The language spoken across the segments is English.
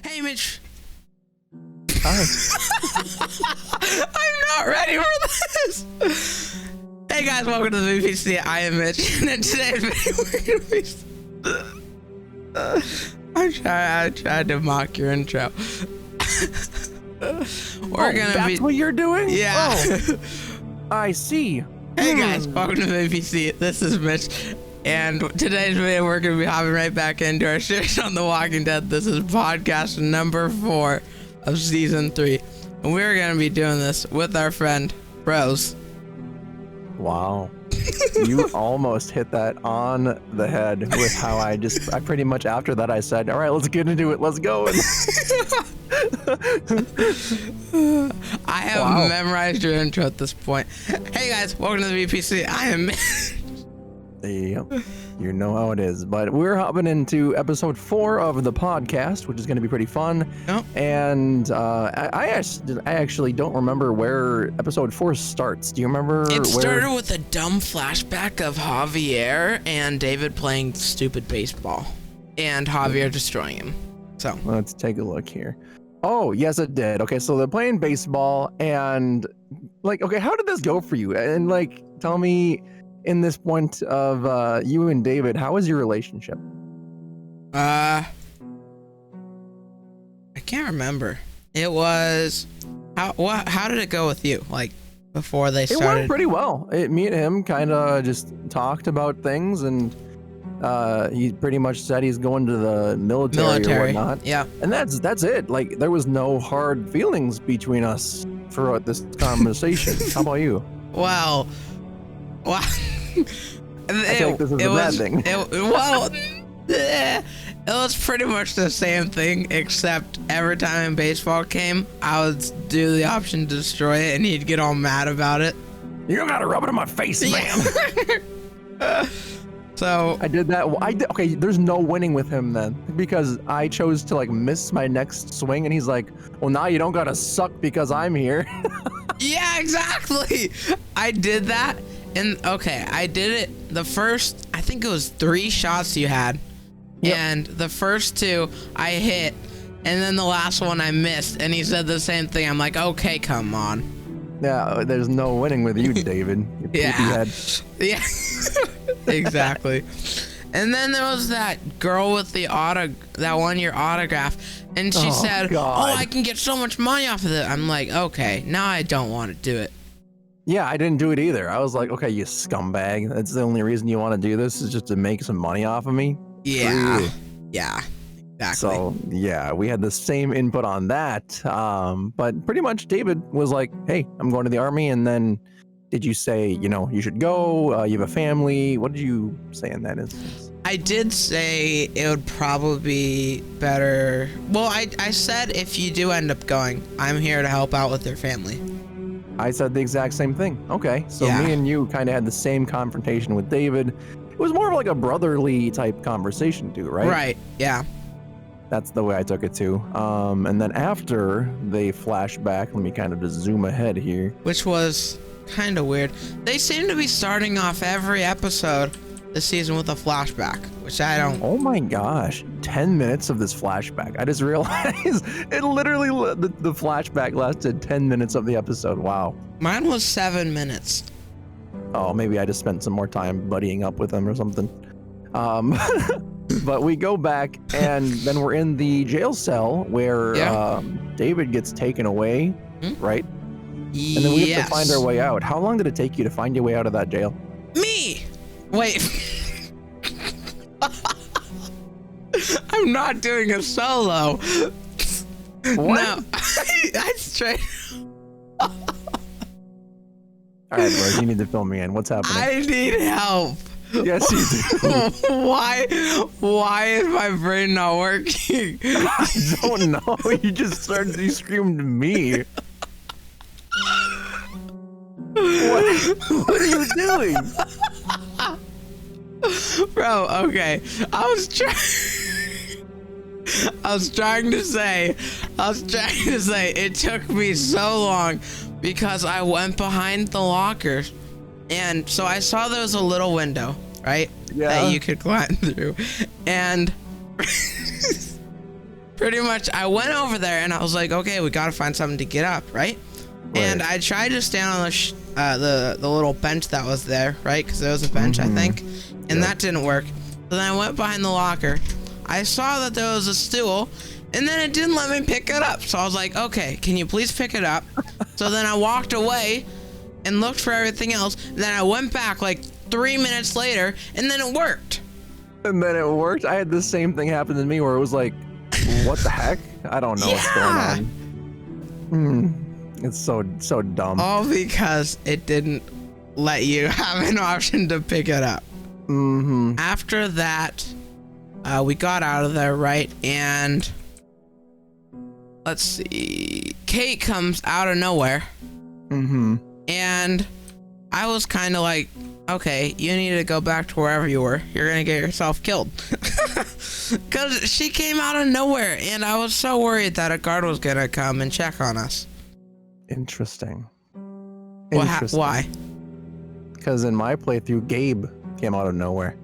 Hey, Mitch. Hi. I'm not ready for this. Hey guys, welcome to the VPC. I am Mitch, and in today's video we're gonna be. I tried to mock your intro. That's what you're doing? Yeah. Oh, I see. Hey guys, welcome to the VPC. This is Mitch, and today's video we're gonna be hopping right back into our series on The Walking Dead. This is podcast number 4 of season 3, and we're gonna be doing this with our friend Bros. Wow. You almost hit that on the head with how I pretty much after that I said, all right, let's get into it. Let's go. I have memorized your intro at this point. Hey guys, welcome to the VPC. I am Yep. You know how it is. But we're hopping into episode 4 of the podcast, which is going to be pretty fun. Yep. And I actually don't remember where episode 4 starts. Do you remember? It started with a dumb flashback of Javier and David playing stupid baseball and Javier destroying him. So let's take a look here. Oh, yes, it did. Okay, so they're playing baseball and okay, how did this go for you? And tell me, in this point of you and David, how is your relationship? I can't remember. It was how did it go with you? Before they started? It went pretty well. Me and him kind of just talked about things, and he pretty much said he's going to the military or whatnot. Yeah. And that's it. There was no hard feelings between us throughout this conversation. How about you? Well, I think this is a bad thing. It was pretty much the same thing, except every time in baseball came, I would do the option to destroy it, and he'd get all mad about it. You don't gotta rub it in my face, man. So I did that. Okay, there's no winning with him then, because I chose to miss my next swing, and he's like, well, now you don't gotta suck because I'm here. Yeah, exactly. I did that. And okay, I did it the first, I think it was 3 shots you had. Yep. And the first 2 I hit, and then the last one I missed, and he said the same thing. I'm like, okay, come on. Yeah, there's no winning with you, David. Yeah. Yeah. Exactly. And then there was that girl with the that 1-year autograph, and she said, God. oh, I can get so much money off of it. I'm like, okay, now I don't want to do it. Yeah, I didn't do it either. I was like, okay, you scumbag. That's the only reason you want to do this, is just to make some money off of me? Yeah. Yeah. Exactly. So, yeah, we had the same input on that. But pretty much David was like, hey, I'm going to the army. And then did you say, you should go? You have a family? What did you say in that instance? I did say it would probably be better. Well, I said if you do end up going, I'm here to help out with your family. I said the exact same thing. Okay, so Yeah. me and you kind of had the same confrontation with David. It was more of a brotherly type conversation too, right? Right, yeah. That's the way I took it too. And then after they flash back, let me kind of just zoom ahead here. Which was kind of weird. They seem to be starting off every episode this season with a flashback, which I don't... Oh my gosh, 10 minutes of this flashback. I just realized it literally, the flashback lasted 10 minutes of the episode. Wow. Mine was 7 minutes. Oh, maybe I just spent some more time buddying up with them or something. But we go back, and then we're in the jail cell where David gets taken away, right? And then we have to find our way out. How long did it take you to find your way out of that jail? Me! Wait. I'm not doing a solo. What? No. I straight... All right, bro, you need to fill me in. What's happening? I need help. Yes, you do. Why is my brain not working? I don't know. You screamed me. What are you doing? Bro, okay. I was trying to say it took me so long because I went behind the lockers, and so I saw there was a little window, right? Yeah. That you could climb through. And pretty much I went over there and I was like, okay, we gotta find something to get up, right? And I tried to stand on the little bench that was there, right? Because there was a bench, I think, and that didn't work. So then I went behind the locker. I saw that there was a stool, and then it didn't let me pick it up. So I was like, okay, can you please pick it up? So then I walked away and looked for everything else. Then I went back like 3 minutes later, and then it worked. And then it worked. I had the same thing happen to me where it was like, what the heck? I don't know what's going on. It's so dumb. All because it didn't let you have an option to pick it up. After that, we got out of there, right? And let's see, Kate comes out of nowhere. And I was kind of like, okay, you need to go back to wherever you were. You're gonna get yourself killed. Because she came out of nowhere, and I was so worried that a guard was gonna come and check on us. Interesting. Why? Because in my playthrough, Gabe came out of nowhere.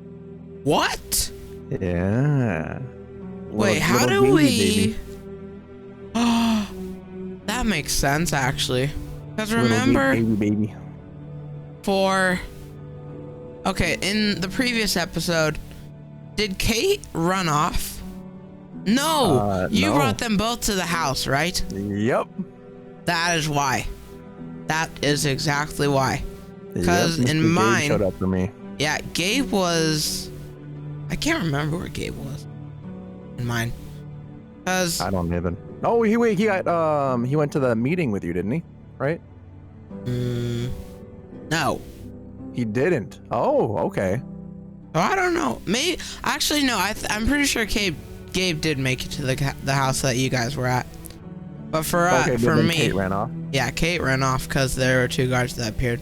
What? Yeah. Wait, how do we? Oh, that makes sense actually. Because remember, baby. Okay, in the previous episode, did Kate run off? No, you brought them both to the house, right? Yep. That is why. That is exactly why. Because in Gabe mine, showed up for me. Yeah, Gabe was. I can't remember where Gabe was. In mine. Cause I don't even. Oh, he went to the meeting with you, didn't he? Right? No. He didn't. Oh, okay. Oh, I don't know. Maybe actually no. I'm pretty sure Gabe did make it to the house that you guys were at. But for me, Kate ran off. Yeah, Kate ran off because there were 2 guards that appeared.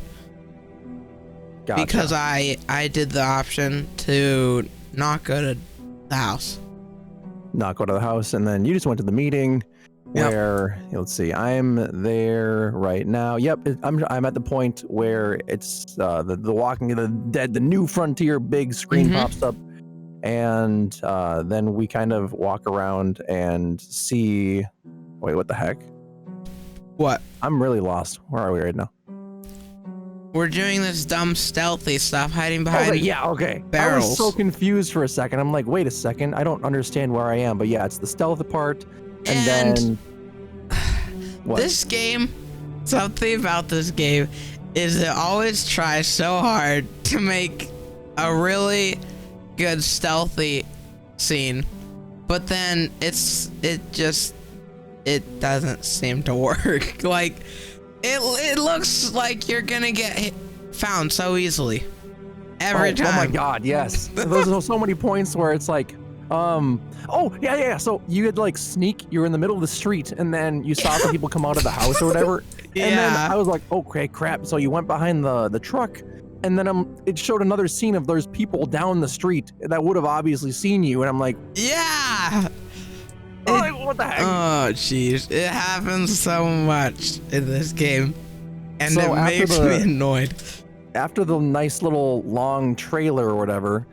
Gotcha. Because I did the option to not go to the house. Not go to the house, and then you just went to the meeting. Where let's see, I'm there right now. Yep, I'm at the point where it's the Walking of the Dead, the New Frontier big screen pops up, and then we kind of walk around and see. Wait, what the heck? What? I'm really lost. Where are we right now? We're doing this dumb stealthy stuff, hiding behind barrels. I was so confused for a second. I'm like, wait a second, I don't understand where I am. But yeah, it's the stealth part. And then what? This game, something about this game is it always tries so hard to make a really good stealthy scene, but then it doesn't seem to work. Like it looks like you're gonna get found so easily every time. Oh my god, yes. There's so many points where it's like so you had like sneak, you were in the middle of the street, and then you saw some people come out of the house or whatever. And then I was like, okay, crap. So you went behind the truck, and then it showed another scene of there's people down the street that would have obviously seen you, and I'm like, what the heck? Oh jeez, it happens so much in this game, and so it makes me annoyed. After the nice little long trailer or whatever,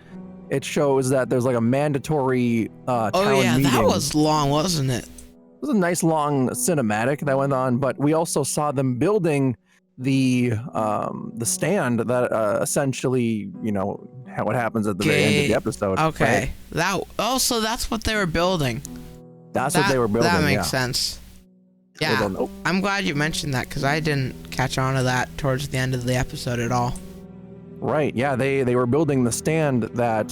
it shows that there's like a mandatory town meeting. That was long, wasn't it? It was a nice long cinematic that went on, but we also saw them building the stand that essentially, what happens at the very end of the episode. Okay, right? So that's what they were building. That's what they were building. That makes sense. Yeah, I'm glad you mentioned that because I didn't catch on to that towards the end of the episode at all. Right, yeah, they were building the stand that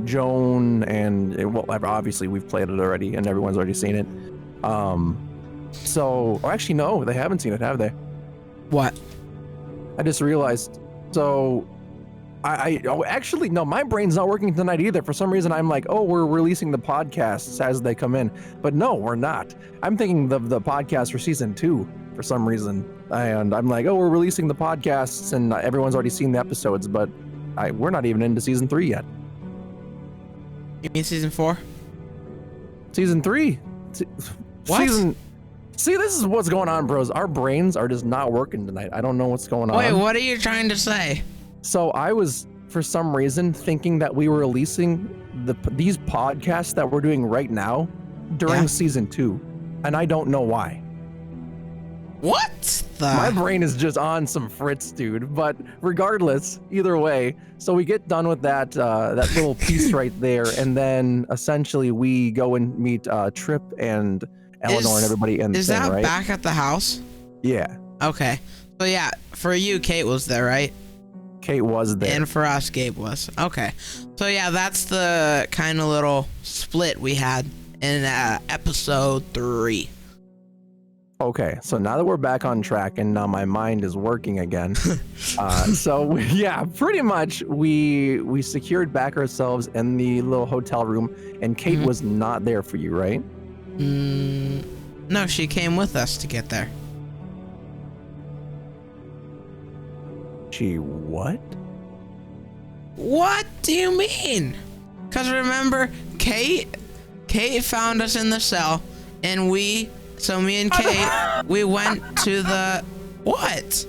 Joan and, obviously we've played it already and everyone's already seen it. Actually no, they haven't seen it, have they? What? I just realized. So, actually, no, my brain's not working tonight either. For some reason, I'm like, we're releasing the podcasts as they come in. But no, we're not. I'm thinking the podcast for season 2 for some reason. And I'm like, we're releasing the podcasts and everyone's already seen the episodes, but we're not even into season 3 yet. You mean season 4? Season 3. What? See, this is what's going on, bros. Our brains are just not working tonight. I don't know what's going on. Wait, what are you trying to say? So I was, for some reason, thinking that we were releasing these podcasts that we're doing right now during season 2, and I don't know why. What the? My brain is just on some Fritz, dude. But regardless, either way, so we get done with that that little piece right there, and then essentially we go and meet Trip and Eleanor and everybody in the Is thing, that right? back at the house? Yeah. Okay. So yeah, for you, Kate was there, right? Kate was there. And for us, Gabe was. Okay. So yeah, that's the kind of little split we had in episode 3. Okay, so now that we're back on track and now my mind is working again, yeah, pretty much we secured back ourselves in the little hotel room, and Kate was not there for you, right? No, she came with us to get there. She what? What do you mean? Because remember, Kate found us in the cell, and me and Kate, we went to the, what?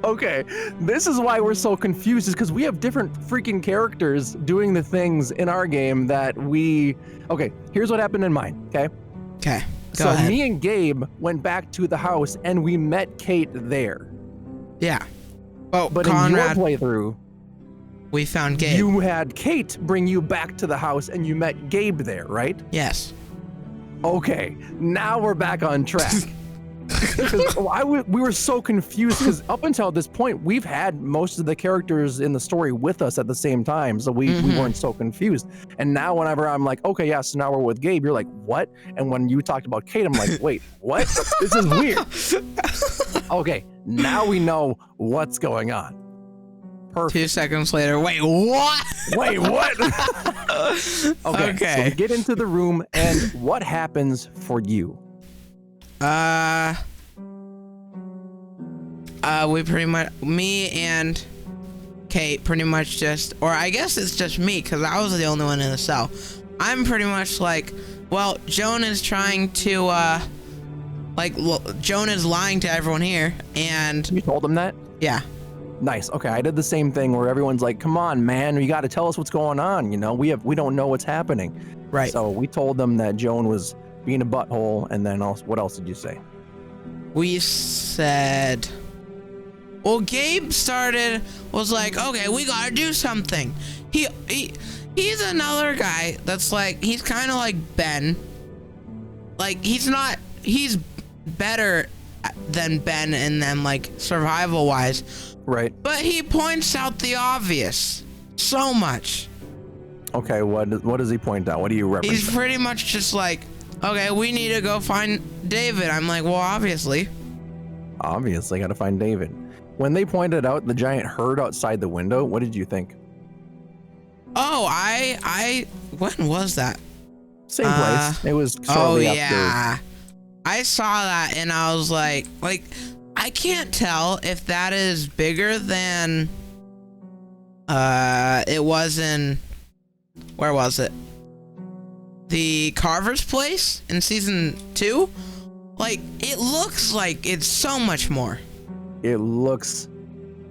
Okay, this is why we're so confused, is because we have different freaking characters doing the things in our game that okay, here's what happened in mine, okay? Okay, so ahead. Me and Gabe went back to the house, and we met Kate there. Yeah. Oh, but Conrad, in your playthrough, we found Gabe. You had Kate bring you back to the house, and you met Gabe there, right? Yes. Okay, now we're back on track. We were so confused because up until this point, we've had most of the characters in the story with us at the same time, so we weren't so confused. And now whenever I'm like, okay, yeah, so now we're with Gabe, you're like, what? And when you talked about Kate, I'm like, wait, what? This is weird. Okay, now we know what's going on. Perfect. 2 seconds later, wait, what? Wait, what? Okay, so we get into the room, and what happens for you? We pretty much, me and Kate pretty much just, or I guess it's just me, because I was the only one in the cell. I'm pretty much like, well, Joan is trying to, Joan is lying to everyone here, and... You told him that? Yeah. Nice. Okay, I did the same thing where everyone's like, "Come on, man, you got to tell us what's going on. You know, we don't know what's happening." Right. So we told them that Joan was being a butthole, and then what else did you say? We said, well, Gabe was like, okay, we gotta do something. He's another guy that's like, he's kind of like Ben. Like he's better than Ben and then like survival wise. Right. But he points out the obvious so much. Okay, what does he point out? What do you reference? He's pretty much just like, okay, we need to go find David. I'm like, well, obviously. Obviously, got to find David. When they pointed out the giant herd outside the window, what did you think? Oh, when was that? Same place. It was shortly after. Oh, yeah. I saw that and I was like, I can't tell if that is bigger than it was in, where was it? The Carver's place in season 2? Like, it looks like it's so much more. It looks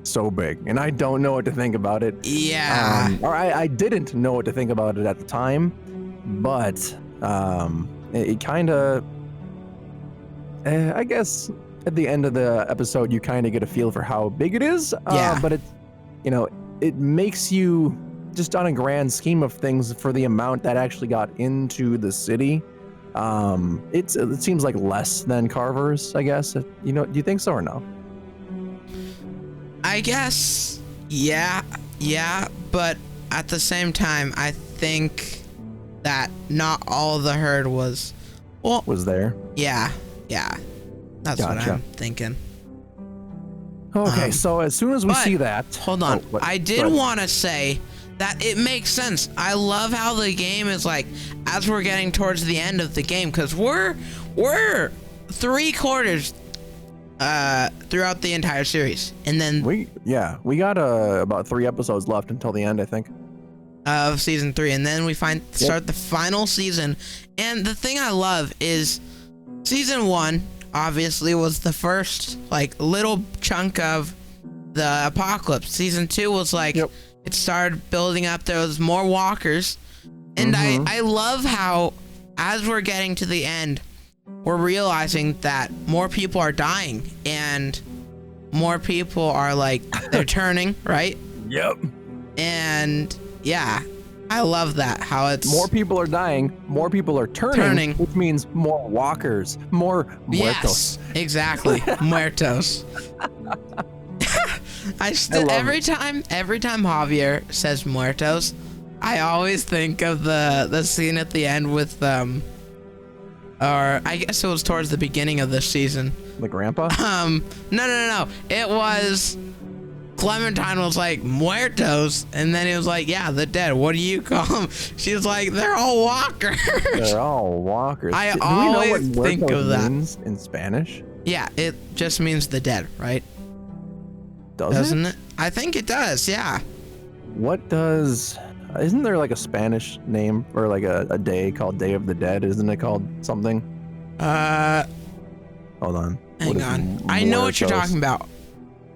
so big, and I don't know what to think about it. Yeah. Or I didn't know what to think about it at the time, but it kind of, I guess at the end of the episode, you kind of get a feel for how big it is. Yeah. But it makes you, just on a grand scheme of things, for the amount that actually got into the city, it seems like less than Carver's, I guess. Do you think so or no? I guess, yeah, but at the same time, I think that not all the herd was there. Yeah, that's Gotcha. what I'm thinking. Okay, so as soon as we see that, hold on, I did want to say that it makes sense. I love how the game is like, as we're getting towards the end of the game, because we're 3/4 throughout the entire series, and then we got about 3 episodes left until the end, I think, of season 3, and then we start the final season. And the thing I love is season 1 obviously was the first like little chunk of the apocalypse. Season 2 was like, it started building up. There was more walkers, and I love how as we're getting to the end, we're realizing that more people are dying and more people are like, they're turning, right? Yep. And yeah, I love that, how it's More people are dying, more people are turning. Which means more walkers, more muertos. Yes, exactly. Muertos. I still every time Javier says muertos, I always think of the scene at the end with or I guess it was towards the beginning of this season. The grandpa? No. It was Clementine was like, muertos, and then he was like, yeah, the dead. What do you call them? She was like, they're all walkers. They're all walkers. I Do we know what always think of that means in Spanish? Yeah, it just means the dead, right? Doesn't it? I think it does, yeah. What does... Isn't there like a Spanish name for like a day called Day of the Dead? Isn't it called something? Hold on. Hang on. I know what you're talking about.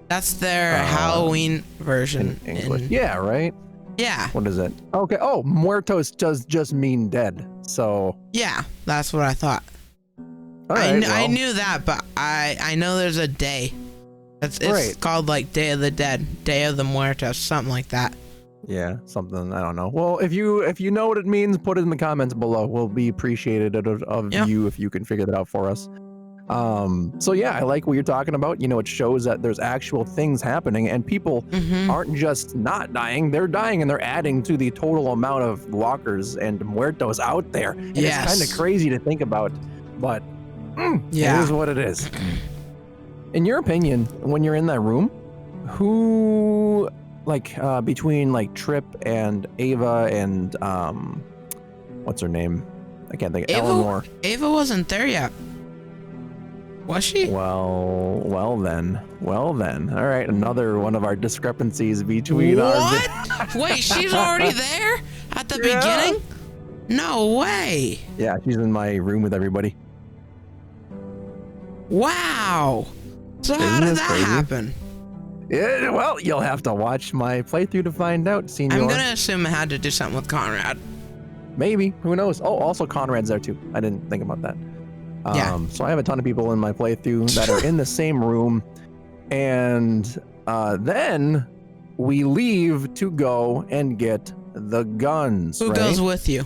That's their Halloween version. In English. Yeah, right? Yeah. What is it? Okay. Oh, muertos does just mean dead. So. Yeah, that's what I thought. All right, I knew that, but I know there's a day. It's called like Day of the Dead, Day of the Muertos, something like that. Yeah, something, I don't know. Well, if you know what it means, put it in the comments below. We'll be appreciated of you if you can figure that out for us. So yeah, I like what you're talking about. You know, it shows that there's actual things happening and people aren't just not dying, they're dying and they're adding to the total amount of walkers and muertos out there. And it's kind of crazy to think about, but it is what it is. In your opinion, when you're in that room, who, like, between like Trip and Ava and what's her name? I can't think. Eleanor. Ava wasn't there yet. Was she? Well then. All right, another one of our discrepancies between what? Wait, she's already there at the beginning? No way. Yeah, she's in my room with everybody. Wow. So how did that happen? Yeah, well, you'll have to watch my playthrough to find out, Senior. I'm gonna assume it had to do something with Conrad. Maybe. Who knows? Oh, also Conrad's there too. I didn't think about that. So I have a ton of people in my playthrough that are in the same room, and then we leave to go and get the guns. Who goes with you?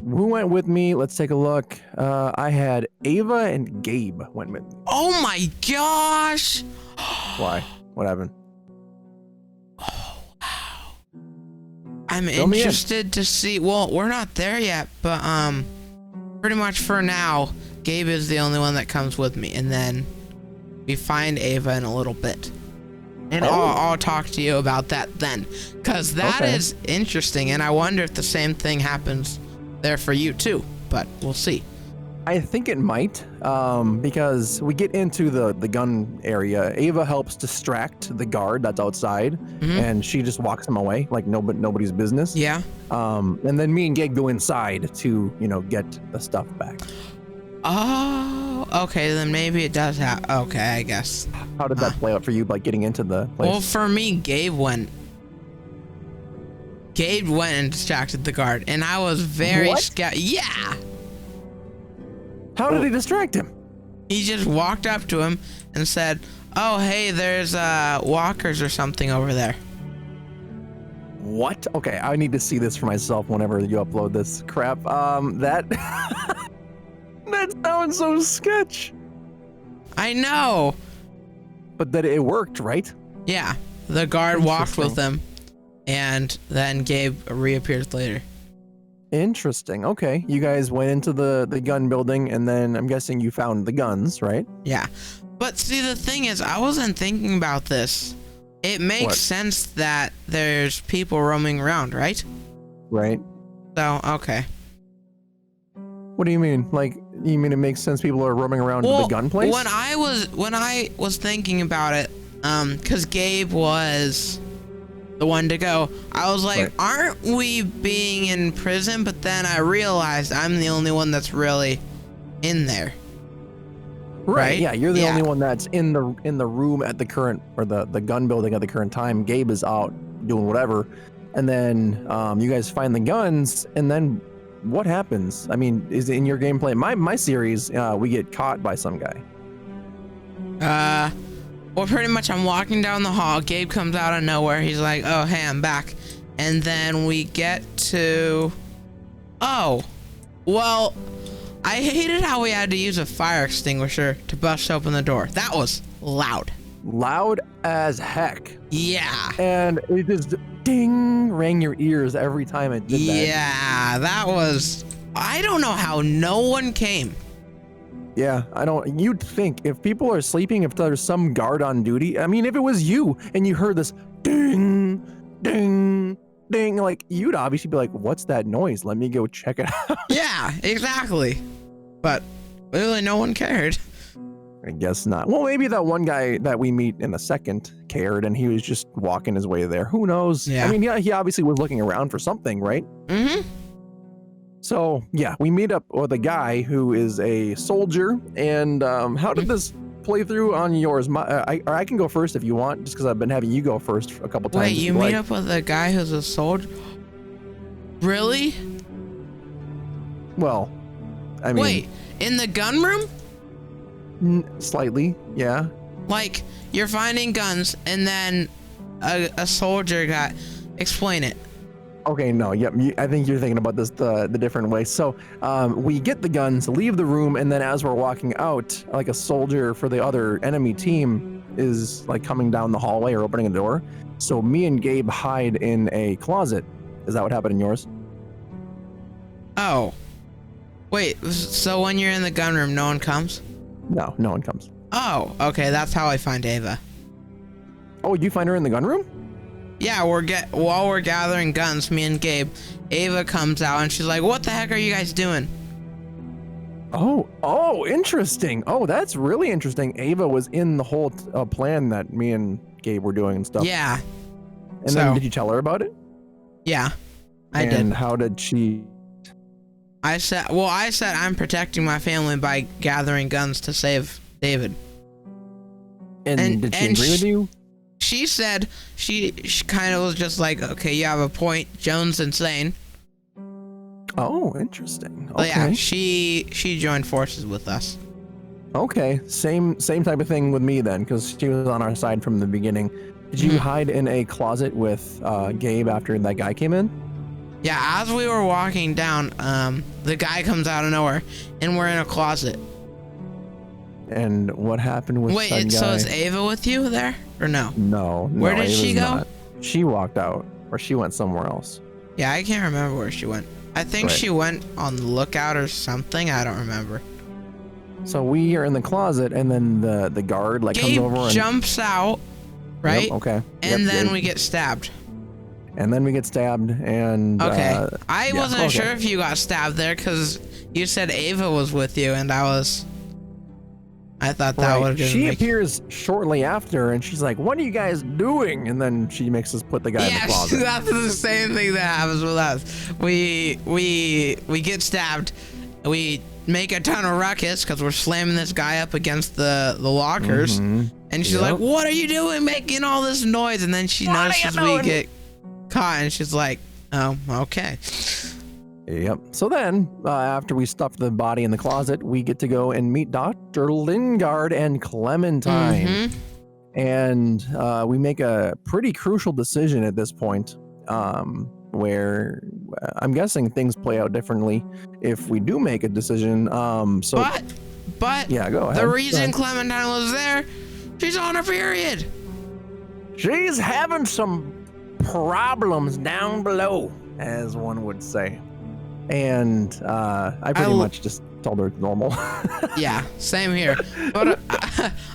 Who went with me? Let's take a look. I had Ava and Gabe went with me. Oh my gosh! Why? What happened? Oh wow! I'm interested to see. Well, we're not there yet, but pretty much for now, Gabe is the only one that comes with me, and then we find Ava in a little bit, and I'll talk to you about that then, because that is interesting, and I wonder if the same thing happens there for you too, but we'll see. I think it might, because we get into the gun area. Ava helps distract the guard that's outside, and she just walks him away like nobody's business. Yeah. And then me and Gabe go inside to, get the stuff back. Oh, okay. Then maybe it does have. Okay, I guess. How did that play out for you, like getting into the place? Well, for me, Gabe went and distracted the guard, and I was very scared. Yeah. How did he distract him? He just walked up to him and said, "Oh, hey, there's walkers or something over there." What? Okay, I need to see this for myself whenever you upload this crap. That that sounds so sketch. I know. But that it worked, right? Yeah. The guard walked with him, and then Gabe reappears later. Interesting. Okay, you guys went into the gun building, and then I'm guessing you found the guns, right? Yeah. But see, the thing is, I wasn't thinking about this. It makes sense that there's people roaming around, right? Right. So, okay. What do you mean? Like, you mean it makes sense people are roaming around the gun place? When I was thinking about it, because Gabe was the one to go, I was like, aren't we being in prison? But then I realized I'm the only one that's really in there. Right? Yeah, you're the only one that's in the room at the current, or the gun building at the current time. Gabe is out doing whatever, and then you guys find the guns, and then what happens? I mean, is it in your gameplay? My series, we get caught by some guy. Well, pretty much I'm walking down the hall. Gabe comes out of nowhere. He's like, oh, hey, I'm back. And then we get to... Oh, well, I hated how we had to use a fire extinguisher to bust open the door. That was loud. Loud as heck. Yeah. And it just ding, rang your ears every time it did that. Yeah, that was... I don't know how no one came. Yeah, you'd think if people are sleeping, if there's some guard on duty, I mean, if it was you and you heard this ding, ding, ding, like you'd obviously be like, what's that noise? Let me go check it out. Yeah, exactly. But really no one cared. I guess not. Well, maybe that one guy that we meet in a second cared and he was just walking his way there. Who knows? Yeah. I mean, yeah, he obviously was looking around for something, right? Mm-hmm. So, yeah, we meet up with a guy who is a soldier. And how did this play through on yours? I can go first if you want, just because I've been having you go first a couple times. Wait, you meet up with a guy who's a soldier? Really? Well, I mean... Wait, in the gun room? Slightly, yeah. Like, you're finding guns, and then a soldier got... Explain it. Okay, no, yep. I think you're thinking about this the different way. So we get the guns, leave the room, and then as we're walking out, like a soldier for the other enemy team is like coming down the hallway or opening a door. So me and Gabe hide in a closet. Is that what happened in yours? Oh. Wait, so when you're in the gun room, no one comes? No, no one comes. Oh, okay, that's how I find Ava. Oh, you find her in the gun room? Yeah, while we're gathering guns, me and Gabe, Ava comes out and she's like, what the heck are you guys doing? Oh, interesting. Oh, that's really interesting. Ava was in the whole plan that me and Gabe were doing and stuff. Yeah. And then did you tell her about it? Yeah, I did. And how did she? I said I'm protecting my family by gathering guns to save David. And did she agree with you? She said she kind of was just like, okay, you have a point. Joan's insane. Oh, interesting. But okay. yeah, she joined forces with us. Okay, same type of thing with me then, because she was on our side from the beginning. Did you hide in a closet with Gabe after that guy came in? Yeah, as we were walking down, the guy comes out of nowhere, and we're in a closet. And what happened with that guy? So is Ava with you there, or no? No. Where did Ava's she go? Not. She walked out, or she went somewhere else. Yeah, I can't remember where she went. I think she went on the lookout or something. I don't remember. So we are in the closet, and then the guard comes over and jumps out, right? Yep, okay. And then we get stabbed. And then we get stabbed, and okay. I wasn't sure if you got stabbed there because you said Ava was with you, and I thought that would. She appears shortly after, and she's like, "What are you guys doing?" And then she makes us put the guy in the closet. Yeah, that's the same thing that happens with us. We get stabbed. We make a ton of ruckus because we're slamming this guy up against the lockers, and she's like, "What are you doing, making all this noise?" And then she notices we get caught, and she's like, "Oh, okay." Yep. So then, after we stuff the body in the closet, we get to go and meet Dr. Lingard and Clementine. And we make a pretty crucial decision at this point, where I'm guessing things play out differently if we do make a decision. But yeah, go ahead. The reason Clementine was there, she's on her period. She's having some problems down below, as one would say. And I pretty much just told her it's normal. Yeah, same here. But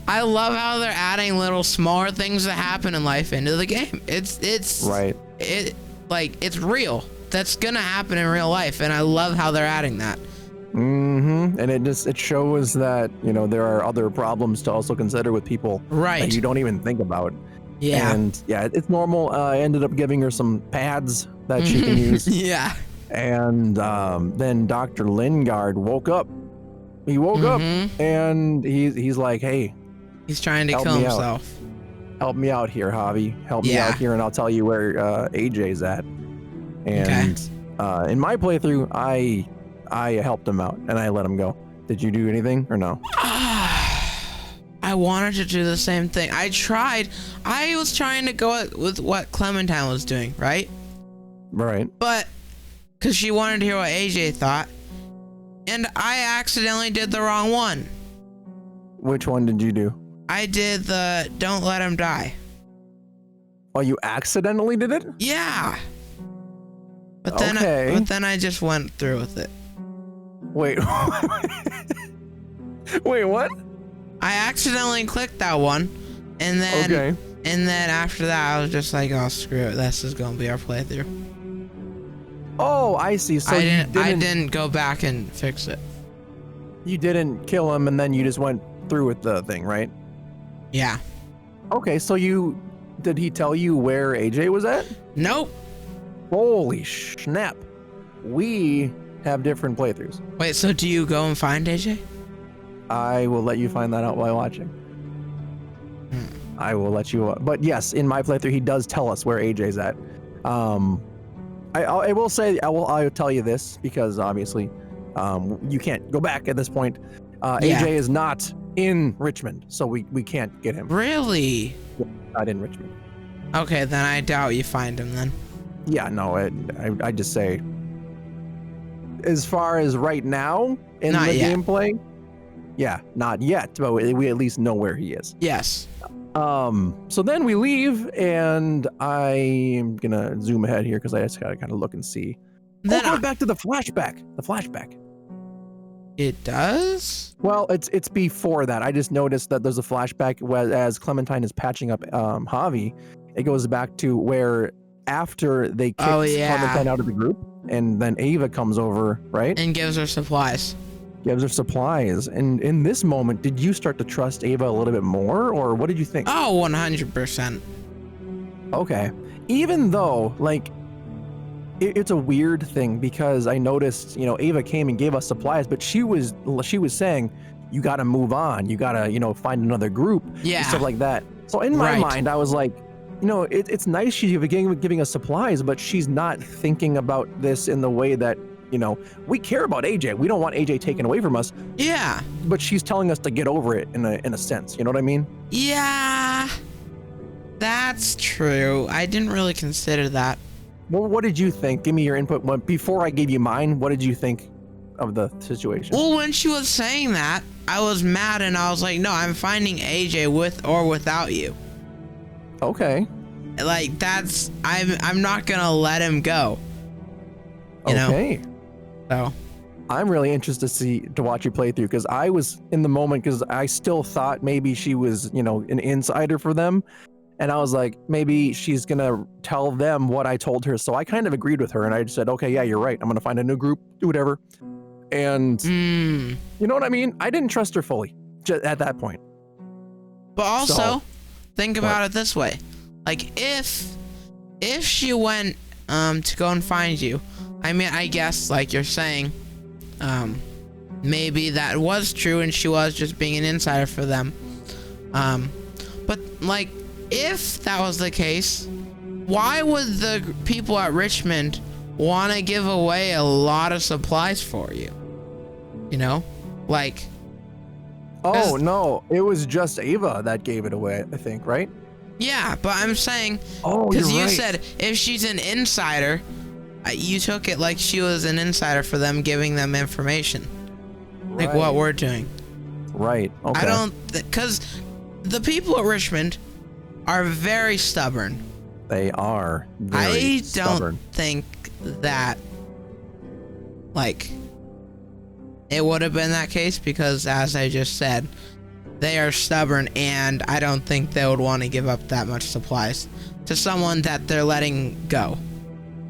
I love how they're adding little smaller things that happen in life into the game. It's right. It's real. That's gonna happen in real life, and I love how they're adding that. And it shows that there are other problems to also consider with people that you don't even think about. Yeah. And yeah, it's normal. I ended up giving her some pads that she can use. Yeah. And then Dr. Lingard woke up. He woke up, and he's like, "Hey," he's trying to kill himself. Help me out here, Javi. Help me out here, and I'll tell you where AJ's at. And In my playthrough, I helped him out and I let him go. Did you do anything or no? I wanted to do the same thing. I tried. I was trying to go with what Clementine was doing, right? Right. But because she wanted to hear what AJ thought, and I accidentally did the wrong one. Which one did you do? I did the don't let him die. Oh, you accidentally did it? Yeah. But then, Okay. but then I just went through with it. Wait. Wait, what? I accidentally clicked that one, and then after that I was just like, oh screw it, this is gonna be our playthrough. Oh, I see. So I didn't go back and fix it. You didn't kill him, and then you just went through with the thing, right? Yeah. Okay, so did he tell you where AJ was at? Nope. Holy snap. We have different playthroughs. Wait, so do you go and find AJ? I will let you find that out while watching. I will let you, but yes, in my playthrough, he does tell us where AJ's at. I will say, I'll tell you this because obviously, you can't go back at this point. Yeah. AJ is not in Richmond, so we can't get him. Really? Not in Richmond. Okay, then I doubt you find him then. Yeah, no, I just say, as far as right now in Not the yet. gameplay, yeah, not yet, but we at least know where he is. Yes. So then we leave, and I am gonna zoom ahead here because I just gotta kind of look and see. Then Go back to the flashback. The flashback. it does? Well, it's before that. I just noticed that there's a flashback as Clementine is patching up Javi. It goes back to where after they kicked Clementine out of the group, and then Ava comes over, right? And gives her supplies. Gives her supplies. And in this moment, did you start to trust Ava a little bit more, or what did you think? Oh, 100%. Okay. Even though, like, it's a weird thing because I noticed, Ava came and gave us supplies, but she was saying, you got to move on. You got to, find another group. Yeah. And stuff like that. So in my mind, I was like, it's nice she's giving us supplies, but she's not thinking about this in the way that, we care about AJ. We don't want AJ taken away from us. Yeah. But she's telling us to get over it in a sense. You know what I mean? Yeah. That's true. I didn't really consider that. Well, what did you think? Give me your input. Before I gave you mine, what did you think of the situation? Well, when she was saying that, I was mad and I was like, no, I'm finding AJ with or without you. Okay. Like, I'm not gonna let him go. You know? So I'm really interested to watch you play through because I was in the moment because I still thought maybe she was, an insider for them. And I was like, maybe she's going to tell them what I told her. So I kind of agreed with her and I just said, okay, yeah, you're right. I'm going to find a new group, do whatever. And you know what I mean? I didn't trust her fully at that point. But also, think about it this way. Like, if she went to go and find you, I mean, I guess, like you're saying, maybe that was true and she was just being an insider for them. But, like, if that was the case, why would the people at Richmond want to give away a lot of supplies for you? Like... Oh, no. It was just Ava that gave it away, I think, right? Yeah, but I'm saying... Oh, because you right. said if she's an insider, you took it like she was an insider for them, giving them information. Right. Like what we're doing. Right. Okay. I don't... Because the people at Richmond are very stubborn. They are very stubborn. Don't think that, like, it would have been that case because, as I just said, they are stubborn, and I don't think they would want to give up that much supplies to someone that they're letting go,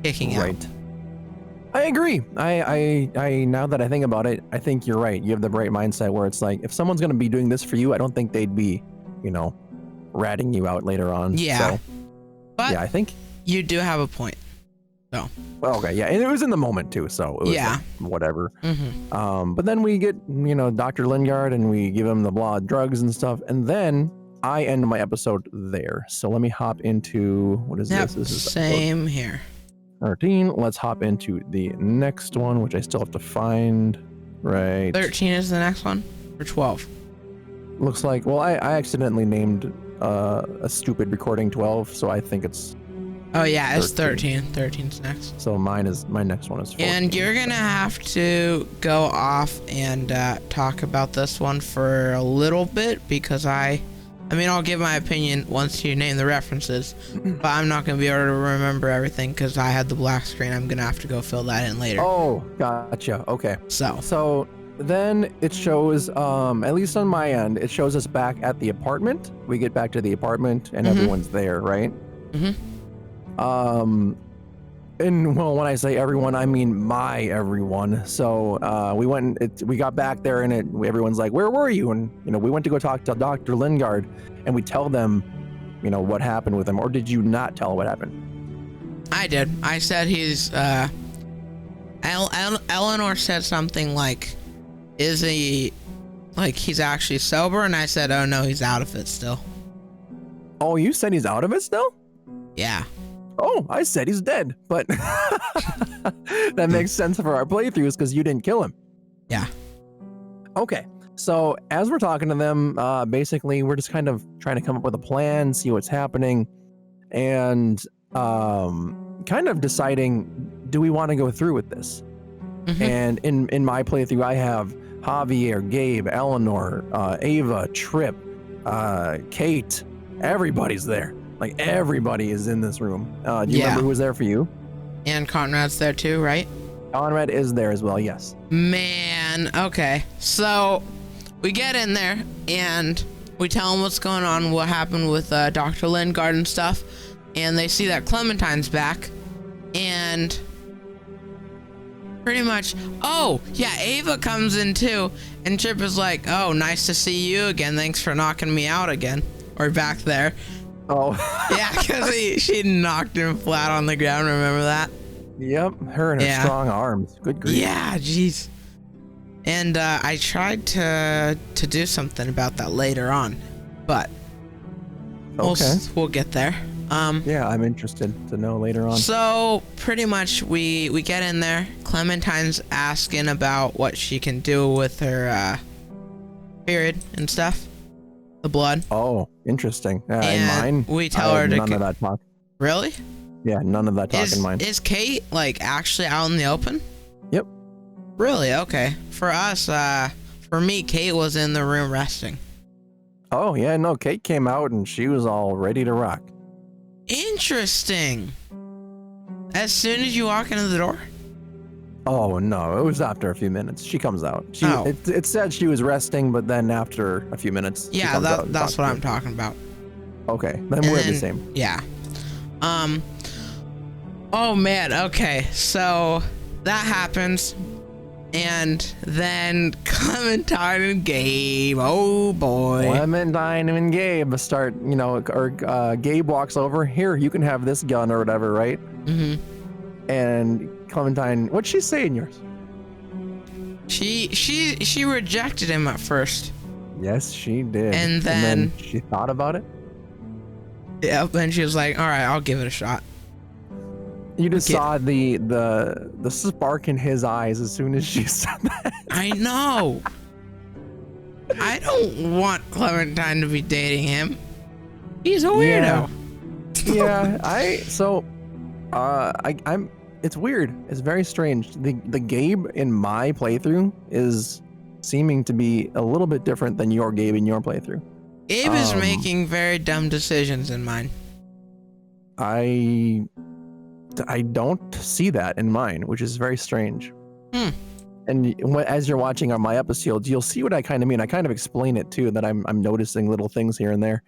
kicking out. Right. I agree. I now that I think about it, I think you're right. You have the right mindset where it's like, if someone's going to be doing this for you, I don't think they'd be, ratting you out later on. Yeah. So, but yeah, I think you do have a point. So. Well, okay, yeah, and it was in the moment too, so it was like, whatever. Mm-hmm. But then we get, Dr. Lingard, and we give him the blah drugs and stuff, and then I end my episode there. So let me hop into what is this? This is same here. 13. Let's hop into the next one, which I still have to find. Right. 13 is the next one, or 12? Looks like, well, I accidentally named a stupid recording 12, so I think it's. Oh yeah, it's 13. 13's next. So my next one is 14. And you're gonna have to go off and talk about this one for a little bit, because I mean, I'll give my opinion once you name the references, but I'm not gonna be able to remember everything because I had the black screen. I'm gonna have to go fill that in later. Oh, gotcha. Okay. So then it shows, at least on my end, it shows us back at the apartment. We get back to the apartment and everyone's there, right? And well, when I say everyone, I mean my everyone. So we got back there and everyone's like, where were you? And we went to go talk to Dr. Lingard, and we tell them, what happened with him. Or did you not tell what happened? I did. I said he's Eleanor said something like, is he, like, he's actually sober? And I said, oh no, he's out of it still. Oh, you said he's out of it still? Yeah. Oh, I said he's dead, but that makes sense for our playthroughs because you didn't kill him. Yeah. Okay, so as we're talking to them, basically we're just kind of trying to come up with a plan, see what's happening, and kind of deciding, do we want to go through with this? And in my playthrough, I have Javier, Gabe, Eleanor, Ava, Trip, Kate, everybody's there. Like, everybody is in this room. Do you remember who was there for you? And Conrad's there too, right? Conrad is there as well, yes. Man, okay. So we get in there and we tell them what's going on, what happened with Dr. Lingard and stuff. And they see that Clementine's back. And pretty much, oh, yeah, Ava comes in too. And Chip is like, oh, nice to see you again. Thanks for knocking me out again. Or back there. Oh. Yeah, because she knocked him flat on the ground. Remember that? Yep, her and her strong arms. Good grief. Yeah, jeez. And I tried to do something about that later on, but we'll get there. Yeah, I'm interested to know later on. So pretty much we get in there. Clementine's asking about what she can do with her period and stuff. The blood. Oh, interesting. In and mine, we tell her to none of that talk. Really? Yeah, none of that talk in mine. Is Kate like actually out in the open? Yep. Really? Okay. For us, for me, Kate was in the room resting. Oh yeah, no, Kate came out and she was all ready to rock. Interesting. As soon as you walk into the door? Oh no, it was after a few minutes. She comes out. It said she was resting, but then after a few minutes, yeah, that's what I'm talking about. Okay, then we're the same. Yeah. Oh man. Okay, so that happens, and then Clementine and Gabe. Oh boy. Clementine and Gabe start. Gabe walks over. Here, you can have this gun or whatever, right? And Clementine, what'd she say in yours? She rejected him at first. Yes, she did. And then she thought about it. Yep. And she was like, "All right, I'll give it a shot." You just saw the spark in his eyes as soon as she said that. I know. I don't want Clementine to be dating him. He's a weirdo. I'm. It's weird. It's very strange. The Gabe in my playthrough is seeming to be a little bit different than your Gabe in your playthrough. Gabe is making very dumb decisions in mine. I don't see that in mine, which is very strange. And as you're watching on my episodes, you'll see what I kind of mean. I kind of explain it too, that I'm noticing little things here and there.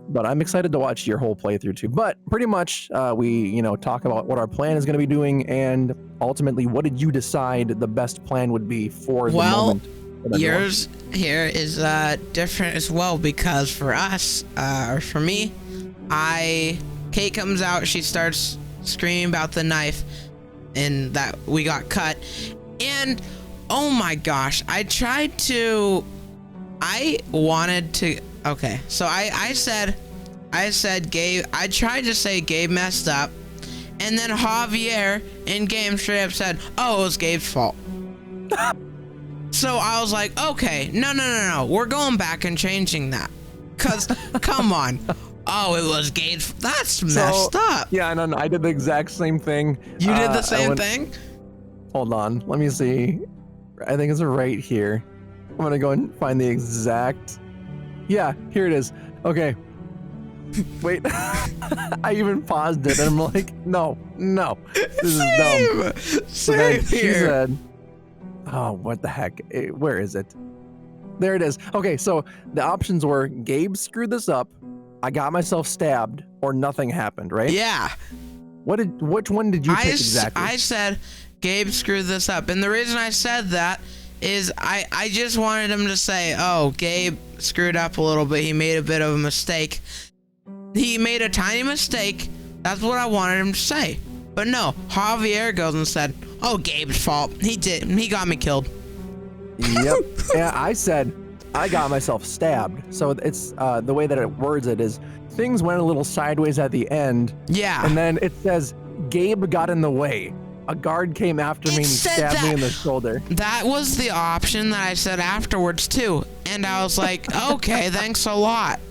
But I'm excited to watch your whole playthrough too. But pretty much, we talk about what our plan is going to be doing, and ultimately, what did you decide the best plan would be for the moment? Well, yours here is different as well, because for us, or for me, Kate comes out, she starts screaming about the knife and that we got cut, and oh my gosh, I said Gabe, I tried to say Gabe messed up, And then Javier in game straight up said, oh, it was Gabe's fault. So I was like, okay, no. We're going back and changing that. Because, come on. Oh, it was Gabe's. That's messed up. Yeah, no, I did the exact same thing. You did the same thing? Hold on. Let me see. I think it's right here. I'm going to go and find the exact. Yeah, here it is. Okay. Wait. I even paused it and I'm like, no. This is dumb. Same She here. said, oh, what the heck? Where is it? There it is. Okay, so the options were Gabe screwed this up, I got myself stabbed, or nothing happened, right? Yeah. Which one did you pick exactly? I said Gabe screwed this up. And the reason I said that is I just wanted him to say, oh, Gabe screwed up a little bit. He made a bit of a mistake. He made a tiny mistake. That's what I wanted him to say. But no, Javier goes and said, oh, Gabe's fault. He got me killed. Yep. Yeah, I said I got myself stabbed. So it's the way that it words it is things went a little sideways at the end. Yeah. And then it says Gabe got in the way. A guard came after me and stabbed me in the shoulder. That was the option that I said afterwards too. And I was like, okay, thanks a lot.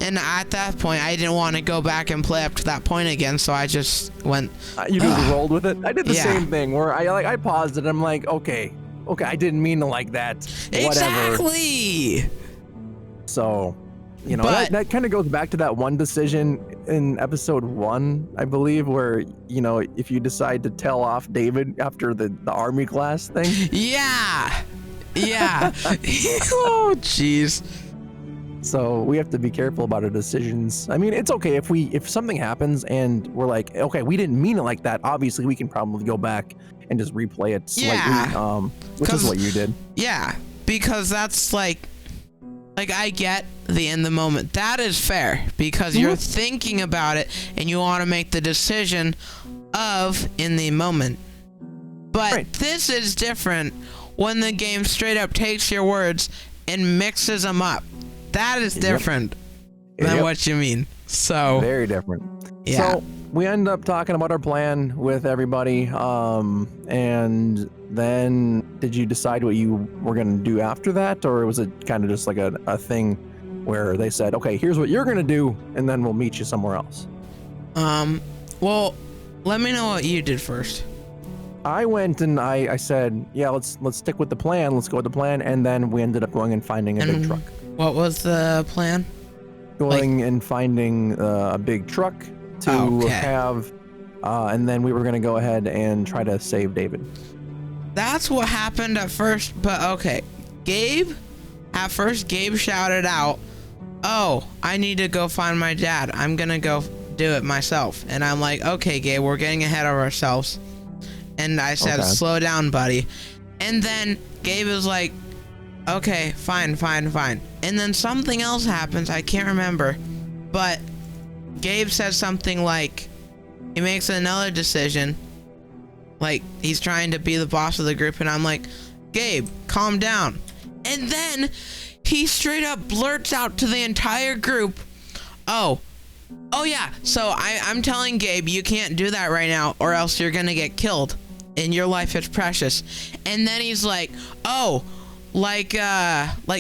And at that point, I didn't want to go back and play up to that point again, so I just went. You just rolled with it. I did the same thing where I paused it. I'm like, okay, I didn't mean to like that. Whatever. Exactly. So, you know, that kind of goes back to that one decision in episode 1, I believe, where, you know, if you decide to tell off David after the army class thing. Yeah. Oh, jeez. So we have to be careful about our decisions. I mean, it's okay if something happens and we're like, okay, we didn't mean it like that. Obviously, we can probably go back and just replay it slightly, which is what you did. Yeah, because that's like I get the in the moment. That is fair because you're thinking about it and you want to make the decision of in the moment. But this is different when the game straight up takes your words and mixes them up. That is different than what you mean. So very different. Yeah. So we end up talking about our plan with everybody. And then did you decide what you were going to do after that? Or was it kind of just like a thing where they said, okay, here's what you're going to do, and then we'll meet you somewhere else? Well, let me know what you did first. I went and I said, yeah, let's stick with the plan. Let's go with the plan. And then we ended up going and finding a big truck. What was the plan? Going and finding a big truck to have, and then we were going to go ahead and try to save David. That's what happened at first, but okay. Gabe shouted out, oh, I need to go find my dad. I'm going to go do it myself. And I'm like, okay, Gabe, we're getting ahead of ourselves. And I said, slow down, buddy. And then Gabe was like, okay, fine. And then something else happens. I can't remember. But Gabe says something like, he makes another decision. Like, he's trying to be the boss of the group. And I'm like, Gabe, calm down. And then he straight up blurts out to the entire group, oh yeah, so I'm telling Gabe, you can't do that right now or else you're going to get killed. And your life is precious. And then he's like, oh, like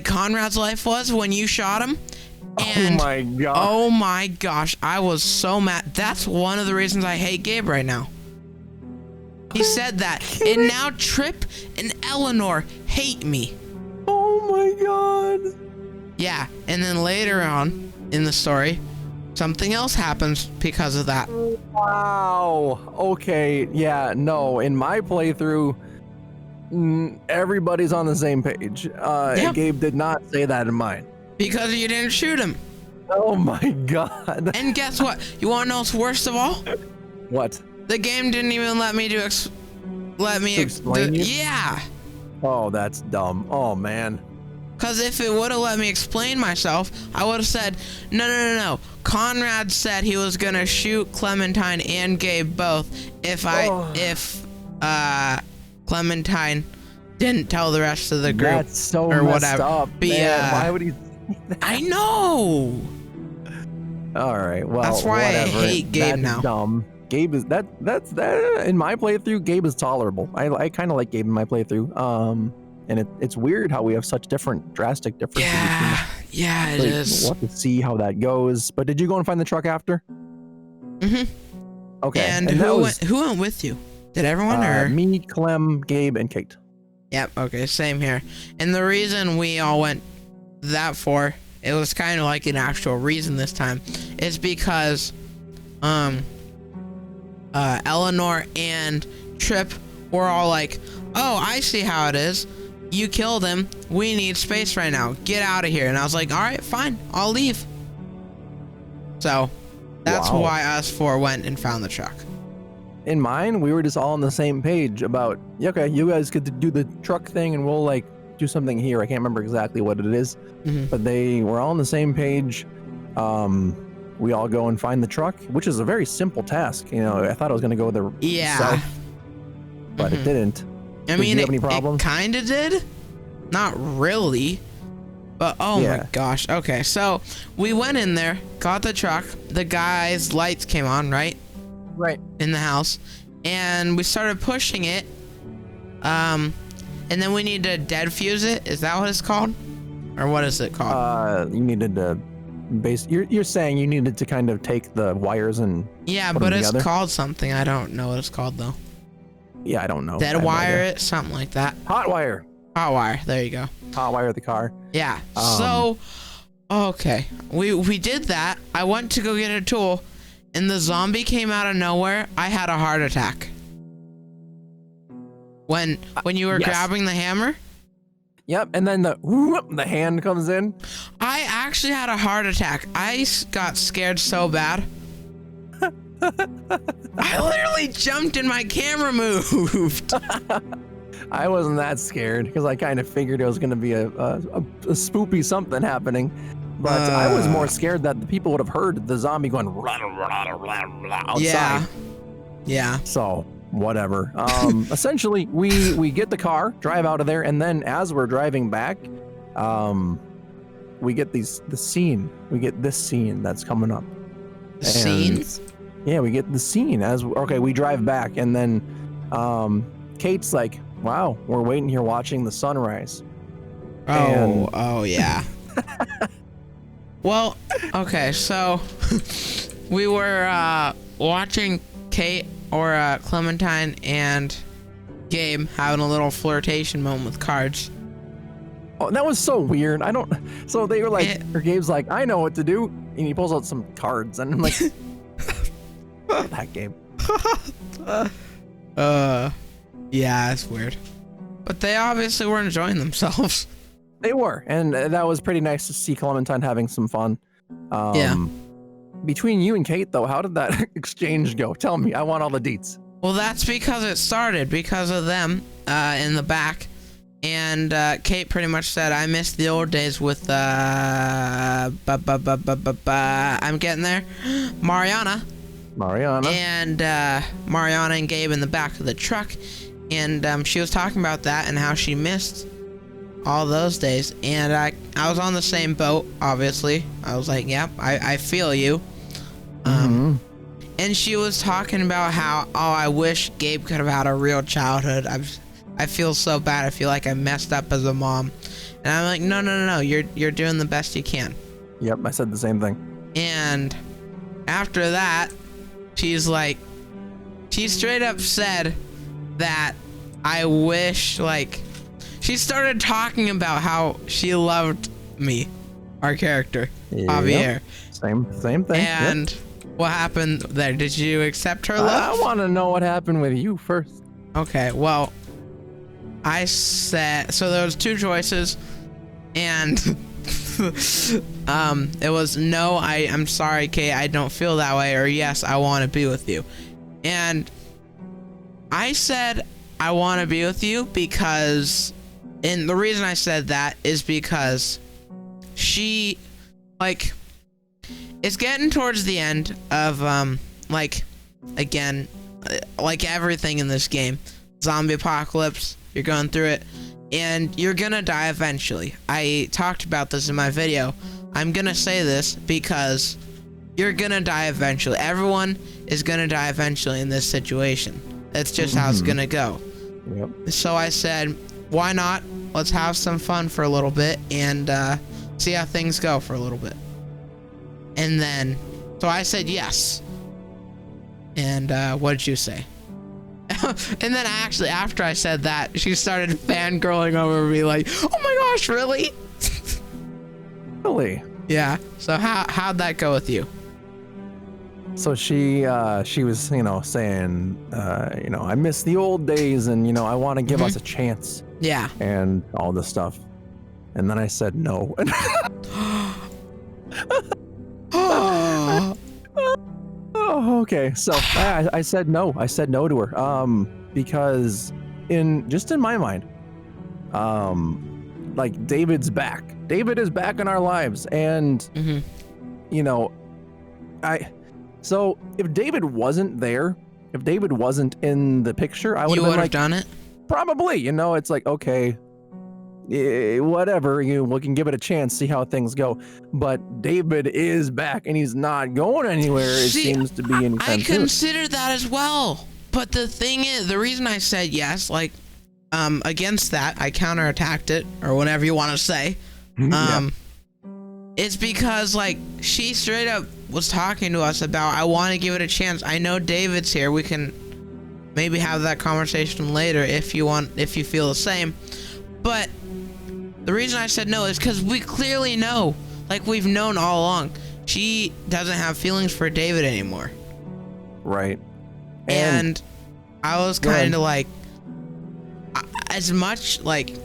Conrad's life was when you shot him. And oh my god. Oh my gosh, I was so mad. That's one of the reasons I hate Gabe right now. He said that. And now Trip and Eleanor hate me. Oh my god. Yeah, and then later on in the story, something else happens because of that. Wow. Okay. Yeah, no, in my playthrough, everybody's on the same page. Gabe did not say that in mine. Because you didn't shoot him. Oh my god. And guess what? You want to know what's worst of all? What? The game didn't even let me explain you? Yeah. Oh, that's dumb. Oh man. Because if it would have let me explain myself, I would have said, no. Conrad said he was going to shoot Clementine and Gabe both if Clementine didn't tell the rest of the group. That's so or messed whatever. up. But man, why would he say that? I know. All right. Well, that's why whatever. I hate Gabe That's now. Dumb. Gabe is that's in my playthrough. Gabe is tolerable. I kind of like Gabe in my playthrough. And it's weird how we have such drastic differences. Yeah, it like, is. We'll have to see how that goes. But did you go and find the truck after? Mm-hmm. Okay. And who went with you? Did everyone or me, Clem, Gabe, and Kate? Yep. Okay. Same here. And the reason we all went that for it was kind of like an actual reason this time is because Eleanor and Trip were all like, oh, I see how it is. You killed him. We need space right now. Get out of here. And I was like, all right, fine. I'll leave. So that's why us four went and found the truck. In mine, we were just all on the same page about, okay, you guys get to do the truck thing and we'll like do something here. I can't remember exactly what it is, but they were all on the same page. We all go and find the truck, which is a very simple task. You know, I thought I was going to go there south, but it didn't. I mean, you have any problems? It kind of did. Not really. But, oh my gosh. Okay, so we went in there, got the truck. The guy's lights came on, right? Right. In the house. And we started pushing it. And then we need to dead fuse it. Is that what it's called? Or what is it called? You needed to... You're saying you needed to kind of take the wires and put but them it's together? called something. I don't know what it's called, though. Yeah, I don't know. Dead wire it, something like that. Hot wire. Hot wire. There you go. Hot wire the car. Yeah. So, okay, we did that. I went to go get a tool, and the zombie came out of nowhere. I had a heart attack. When you were grabbing the hammer. Yep, and then the hand comes in. I actually had a heart attack. I got scared so bad. I literally jumped and my camera moved. I wasn't that scared because I kind of figured it was going to be a spoopy something happening. But I was more scared that the people would have heard the zombie going outside. Yeah. So whatever. Essentially, we get the car, drive out of there, and then as we're driving back, we get the scene. We get this scene that's coming up. Scene? Yeah, we get the scene we drive back, and then Kate's like, wow, we're waiting here watching the sunrise. Oh yeah. Well, okay, so we were watching Kate or Clementine and Gabe having a little flirtation moment with cards. Oh, that was so weird. So they were like, or Gabe's like, I know what to do, and he pulls out some cards, and I'm like, that game. Yeah, it's weird. But they obviously were enjoying themselves. They were, and that was pretty nice to see Clementine having some fun. Between you and Kate, though, how did that exchange go? Tell me. I want all the deets. Well, that's because it started because of them in the back. And Kate pretty much said, I miss the old days with, I'm getting there, Mariana. And Mariana and Gabe in the back of the truck. And she was talking about that and how she missed all those days. And I was on the same boat, obviously. I was like, yep, I feel you. And she was talking about how, I wish Gabe could have had a real childhood. I feel so bad. I feel like I messed up as a mom. And I'm like, no. You're doing the best you can. Yep, I said the same thing. And after that, she's like, she straight up said that I wish, like, she started talking about how she loved me, our character, Javier. Same thing. And what happened there? Did you accept her love? I want to know what happened with you first. Okay, well, I said, so there was two choices, and it was no, I'm sorry, Kate, I don't feel that way, or yes, I want to be with you. And I said I want to be with you because, and the reason I said that is because she, like, it's getting towards the end of, like, again, like everything in this game, zombie apocalypse, you're going through it, and you're gonna die eventually. I talked about this in my video. I'm gonna say this because you're gonna die eventually. Everyone is gonna die eventually in this situation. That's just how it's gonna go. Yep. So I said, why not? Let's have some fun for a little bit and see how things go for a little bit. And then, so I said yes. And what did you say? And then actually, after I said that, she started fangirling over me like, oh my gosh, really? Really? Yeah. So how'd that go with you? So she was, saying, I miss the old days and, I want to give us a chance Yeah. and all this stuff. And then I said no. Oh, okay. So I said no. I said no to her. Because in my mind, like David's back. David is back in our lives, and so if David wasn't there, if David wasn't in the picture, I would have like done it. Probably. It's like, okay, whatever, we can give it a chance, see how things go. But David is back and he's not going anywhere. It seems to be anytime I soon. considered that as well. But the thing is, the reason I said yes, like, against that, I counterattacked it, or whatever you want to say. It's because, like, she straight up was talking to us about, I want to give it a chance. I know David's here. We can maybe have that conversation later if you feel the same. But the reason I said no is because we clearly know, like we've known all along, she doesn't have feelings for David anymore. Right. And I was kind of like, as much like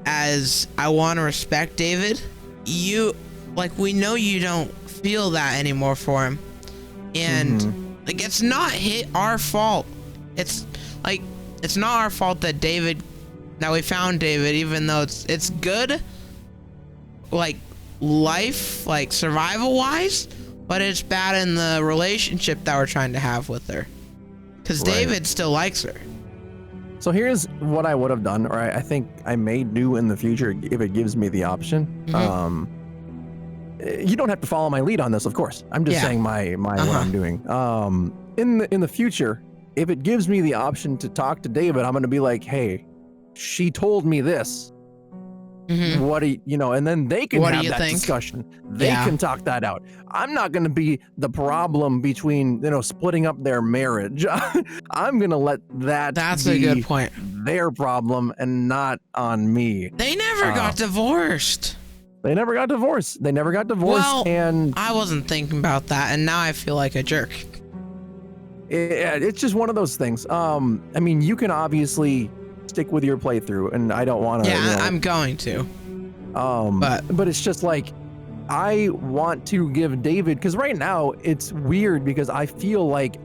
as I want to respect David, we know you don't feel that anymore for him. And like, it's not our fault. It's like, it's not our fault that we found David, even though it's good, like life, like survival wise, but it's bad in the relationship that we're trying to have with her, because David still likes her. So here's what I would have done, or I think I may do in the future if it gives me the option. You don't have to follow my lead on this, of course. I'm just saying my what I'm doing. In the future, if it gives me the option to talk to David, I'm going to be like, hey, she told me this. What do you know? And then they can have that discussion. They can talk that out. I'm not going to be the problem between, splitting up their marriage. I'm going to let that's a good point. Their problem and not on me. They never got divorced. They never got divorced. Well, and I wasn't thinking about that, and now I feel like a jerk. It's just one of those things. I mean, you can obviously stick with your playthrough, and I don't want to. Yeah, I'm going to. But it's just like, I want to give David, because right now it's weird because I feel like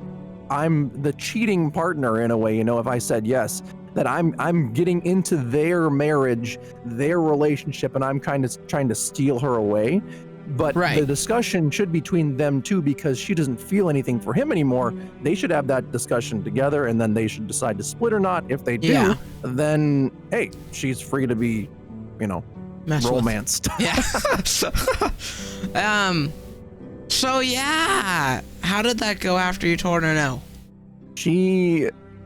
I'm the cheating partner in a way. If I said yes, that I'm getting into their marriage, their relationship, and I'm kind of trying to steal her away. But the discussion should be between them two, because she doesn't feel anything for him anymore. They should have that discussion together, and then they should decide to split or not. If they do, then hey, she's free to be, romanced. So yeah, how did that go after you told her no?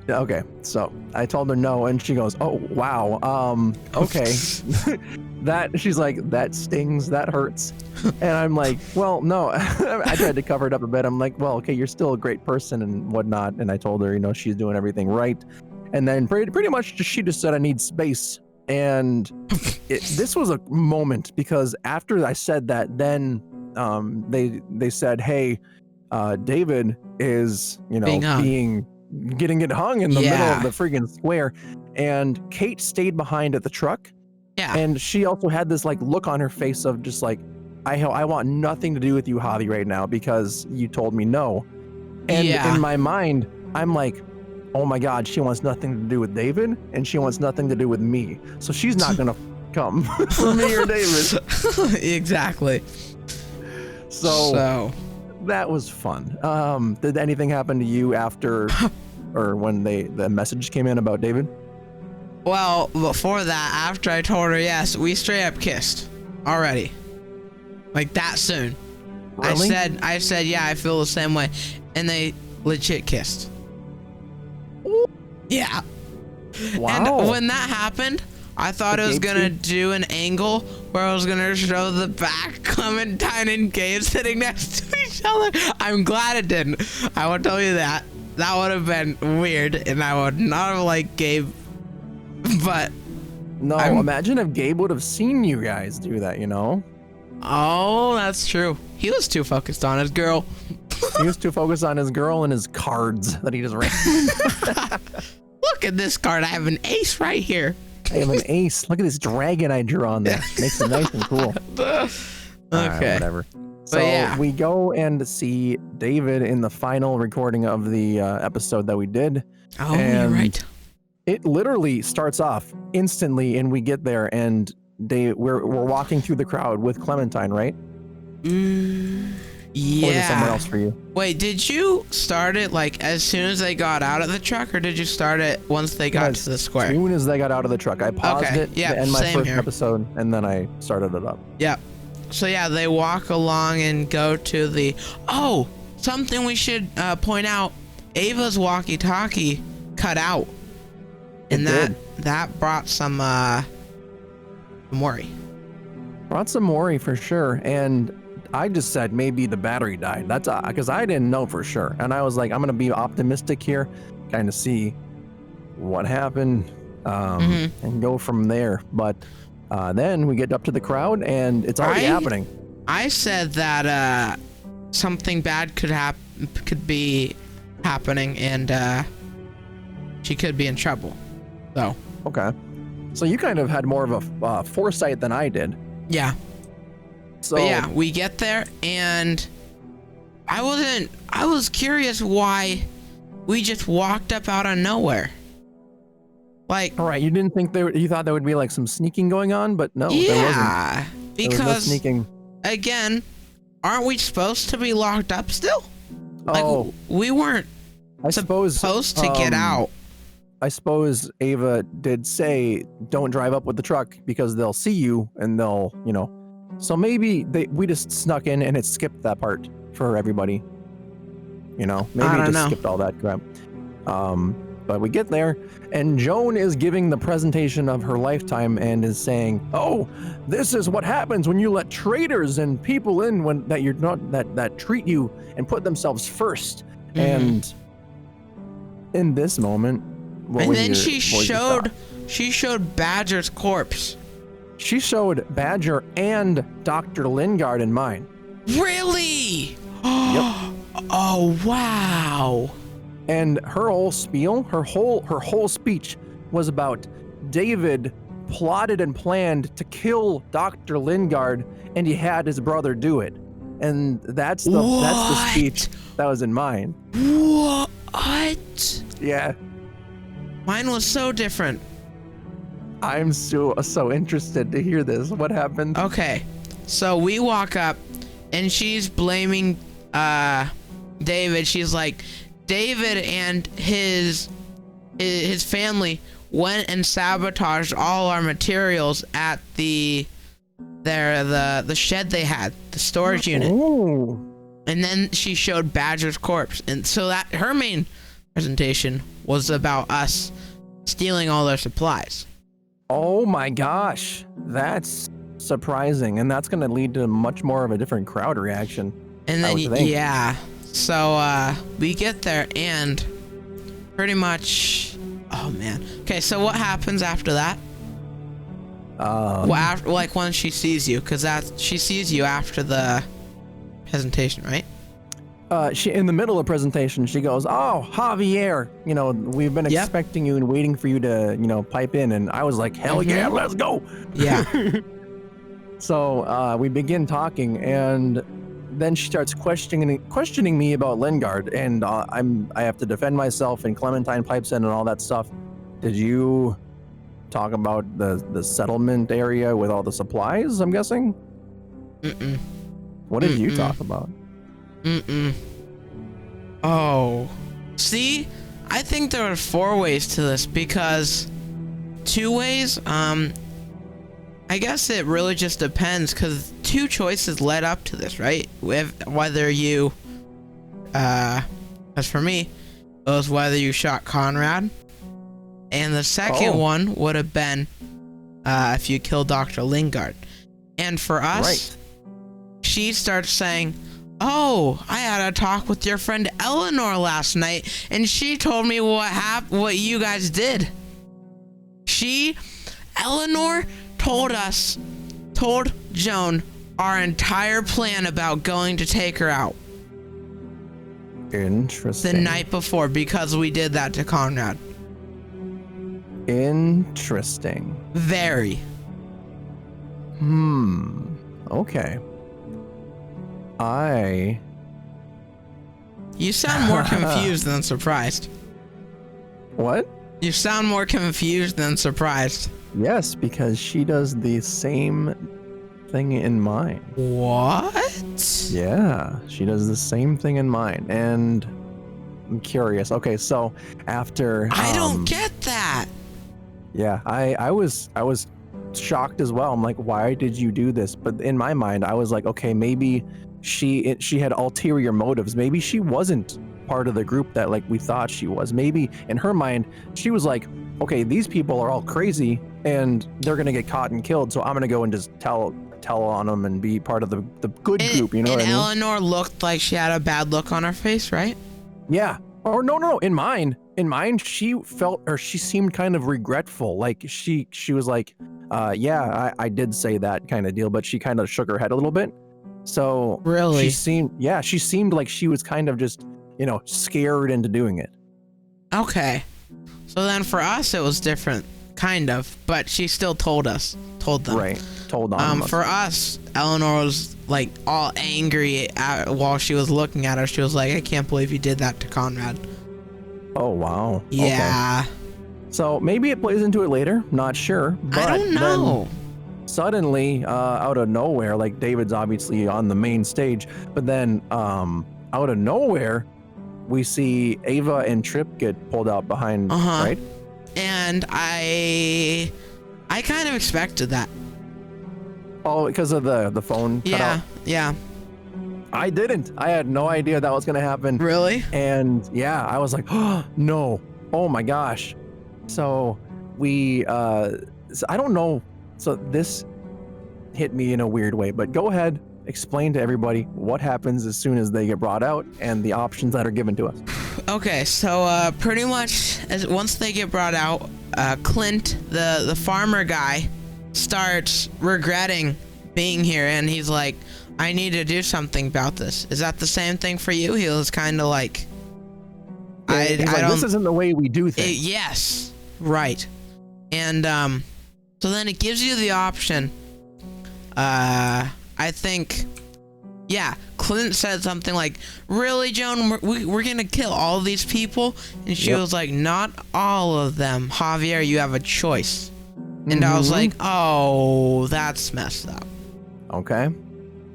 Okay, so I told her no, and she goes, oh wow, okay. She's like, that stings, that hurts. And I'm like, well, no. I tried to cover it up a bit. I'm like, well, okay, you're still a great person and whatnot. And I told her, she's doing everything right. And then pretty much she just said, I need space. And this was a moment, because after I said that, then they said, hey, David is, getting it hung in the middle of the friggin' square. And Kate stayed behind at the truck. Yeah. And she also had this like look on her face of just like, I want nothing to do with you, Javi, right now, because you told me no. And in my mind, I'm like, oh my God, she wants nothing to do with David, and she wants nothing to do with me. So she's not gonna come for me or David. Exactly. So that was fun. Did anything happen to you after or when the message came in about David? Well, before that, after I told her yes, we straight up kissed already. Like that soon. Really? I said, yeah, I feel the same way. And they legit kissed. Yeah. Wow. And when that happened, I thought it was gonna do an angle where I was gonna show the back Clementine and Gabe sitting next to each other. I'm glad it didn't. I will tell you that. That would have been weird, and I would not have liked Gabe. But no, imagine if Gabe would have seen you guys do that, you know? Oh, that's true. He was too focused on his girl. He was too focused on his girl and his cards that he just ran. Look at this card. I have an ace right here. I have an ace. Look at this dragon I drew on there. Makes it nice and cool. Okay. Right, whatever. So yeah. we go and see David in the final recording of the episode that we did. Oh, you're right. It literally starts off instantly, and we get there, and we're walking through the crowd with Clementine, right? Yeah. Or is it somewhere else for you? Wait, did you start it like as soon as they got out of the truck, or did you start it once they got to the square? As soon as they got out of the truck, I paused it to end my first episode, and then I started it up. Yeah. So yeah, they walk along and go to the. Oh, something we should point out: Ava's walkie-talkie cut out, and that brought some worry. Brought some worry for sure, and I just said maybe the battery died. That's because I didn't know for sure, and I was like, I'm gonna be optimistic here, kind of see what happened, and go from there. But then we get up to the crowd, and it's already happening. I said that something bad could be happening, and she could be in trouble. So okay, so you kind of had more of a foresight than I did. Yeah. So but yeah, we get there, and I was curious why we just walked up out of nowhere. Like, all right, you didn't think you thought there would be like some sneaking going on, but no, there wasn't. Because there was no sneaking. Again, aren't we supposed to be locked up still? Oh, like, we weren't supposed to get out. I suppose Ava did say, don't drive up with the truck because they'll see you and they'll, so maybe we just snuck in and it skipped that part for everybody. Maybe it just skipped all that crap. But we get there, and Joan is giving the presentation of her lifetime and is saying, "Oh, this is what happens when you let traitors and people in that you're not that treat you and put themselves first." Mm-hmm. And in this moment, she showed Badger's corpse. She showed Badger and Dr. Lingard in mine. Really? Yep. Oh wow. And her whole spiel, her whole speech was about David plotted and planned to kill Dr. Lingard, and he had his brother do it. And that's the speech that was in mine. What? Yeah. Mine was so different. I'm so interested to hear this. What happened? Okay. So we walk up, and she's blaming David. She's like, David and his family went and sabotaged all our materials at the shed they had, the storage unit. Ooh. And then she showed Badger's corpse, and so that her main presentation was about us stealing all their supplies. Oh my gosh, that's surprising, and that's going to lead to much more of a different crowd reaction. And then yeah. So we get there, and pretty much, oh man. Okay, so what happens after that? Like when she sees you, because she sees you after the presentation, right? She in the middle of presentation, she goes, "Oh, Javier, we've been expecting you and waiting for you to, pipe in." And I was like, "Hell yeah, let's go!" Yeah. So we begin talking, and then she starts questioning me about Lingard, and I have to defend myself, and Clementine pipes in and all that stuff. Did you talk about the settlement area with all the supplies, I'm guessing? Mm-mm. What did you talk about? Oh. See? I think there are 4 ways to this, because 2 ways, I guess it really just depends, because two choices led up to this, right? Whether you, as for me, it was whether you shot Conrad, and the second one would have been if you killed Dr. Lingard. And for us, she starts saying, "Oh, I had a talk with your friend Eleanor last night, and she told me what you guys did." Eleanor told Joan our entire plan about going to take her out. Interesting. The night before, because we did that to Conrad. Interesting. Very. Okay. You sound more confused than surprised. What? You sound more confused than surprised. Yes, because she does the same thing in mine. What? Yeah, she does the same thing in mine, and I'm curious. Okay, so after I don't get that. Yeah, I was shocked as well. I'm like, why did you do this? But in my mind, I was like, okay, maybe she had ulterior motives. Maybe she wasn't part of the group that like we thought she was. Maybe in her mind, she was like, okay, these people are all crazy and they're gonna get caught and killed, so I'm gonna go and just tell on them and be part of the good group. You know what I mean? And Eleanor looked like she had a bad look on her face, right? Yeah. Or no. In mine, she seemed kind of regretful. Like she was like, yeah, I did say that kind of deal, but she kind of shook her head a little bit. So really, she seemed like she was kind of just, scared into doing it. Okay. So then for us, it was different, kind of, but she still told them. Right. Told them. For us, Eleanor was like all angry while she was looking at her. She was like, "I can't believe you did that to Conrad." Oh, wow. Yeah. Okay. So maybe it plays into it later. Not sure. But I don't know. Then suddenly, out of nowhere, like David's obviously on the main stage, but then out of nowhere, we see Ava and Trip get pulled out behind, right? And I kind of expected that. Oh, because of the phone cutout? Yeah. I didn't. I had no idea that was going to happen. Really? And yeah, I was like, oh, no. Oh my gosh. So I don't know. So this hit me in a weird way, but go ahead, explain to everybody what happens as soon as they get brought out and the options that are given to us. Okay, so pretty much once they get brought out, Clint, the farmer guy, starts regretting being here, and he's like, I need to do something about this. Is that the same thing for you? He was kind of like, this isn't the way we do things. Yes, right. And so then it gives you the option. I think, yeah, Clint said something like, really, Joan, we're gonna kill all these people? And she was like, not all of them, Javier, you have a choice. And I was like, oh, that's messed up. Okay.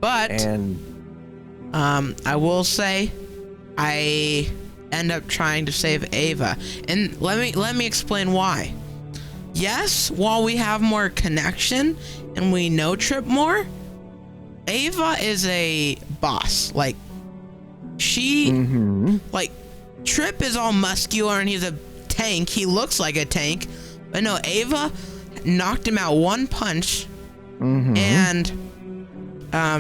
But I will say I end up trying to save Ava. And let me explain why. Yes, while we have more connection and we know Trip more, Ava is a boss. Like, like, Trip is all muscular and he's a tank. He looks like a tank. But no, Ava knocked him out one punch. And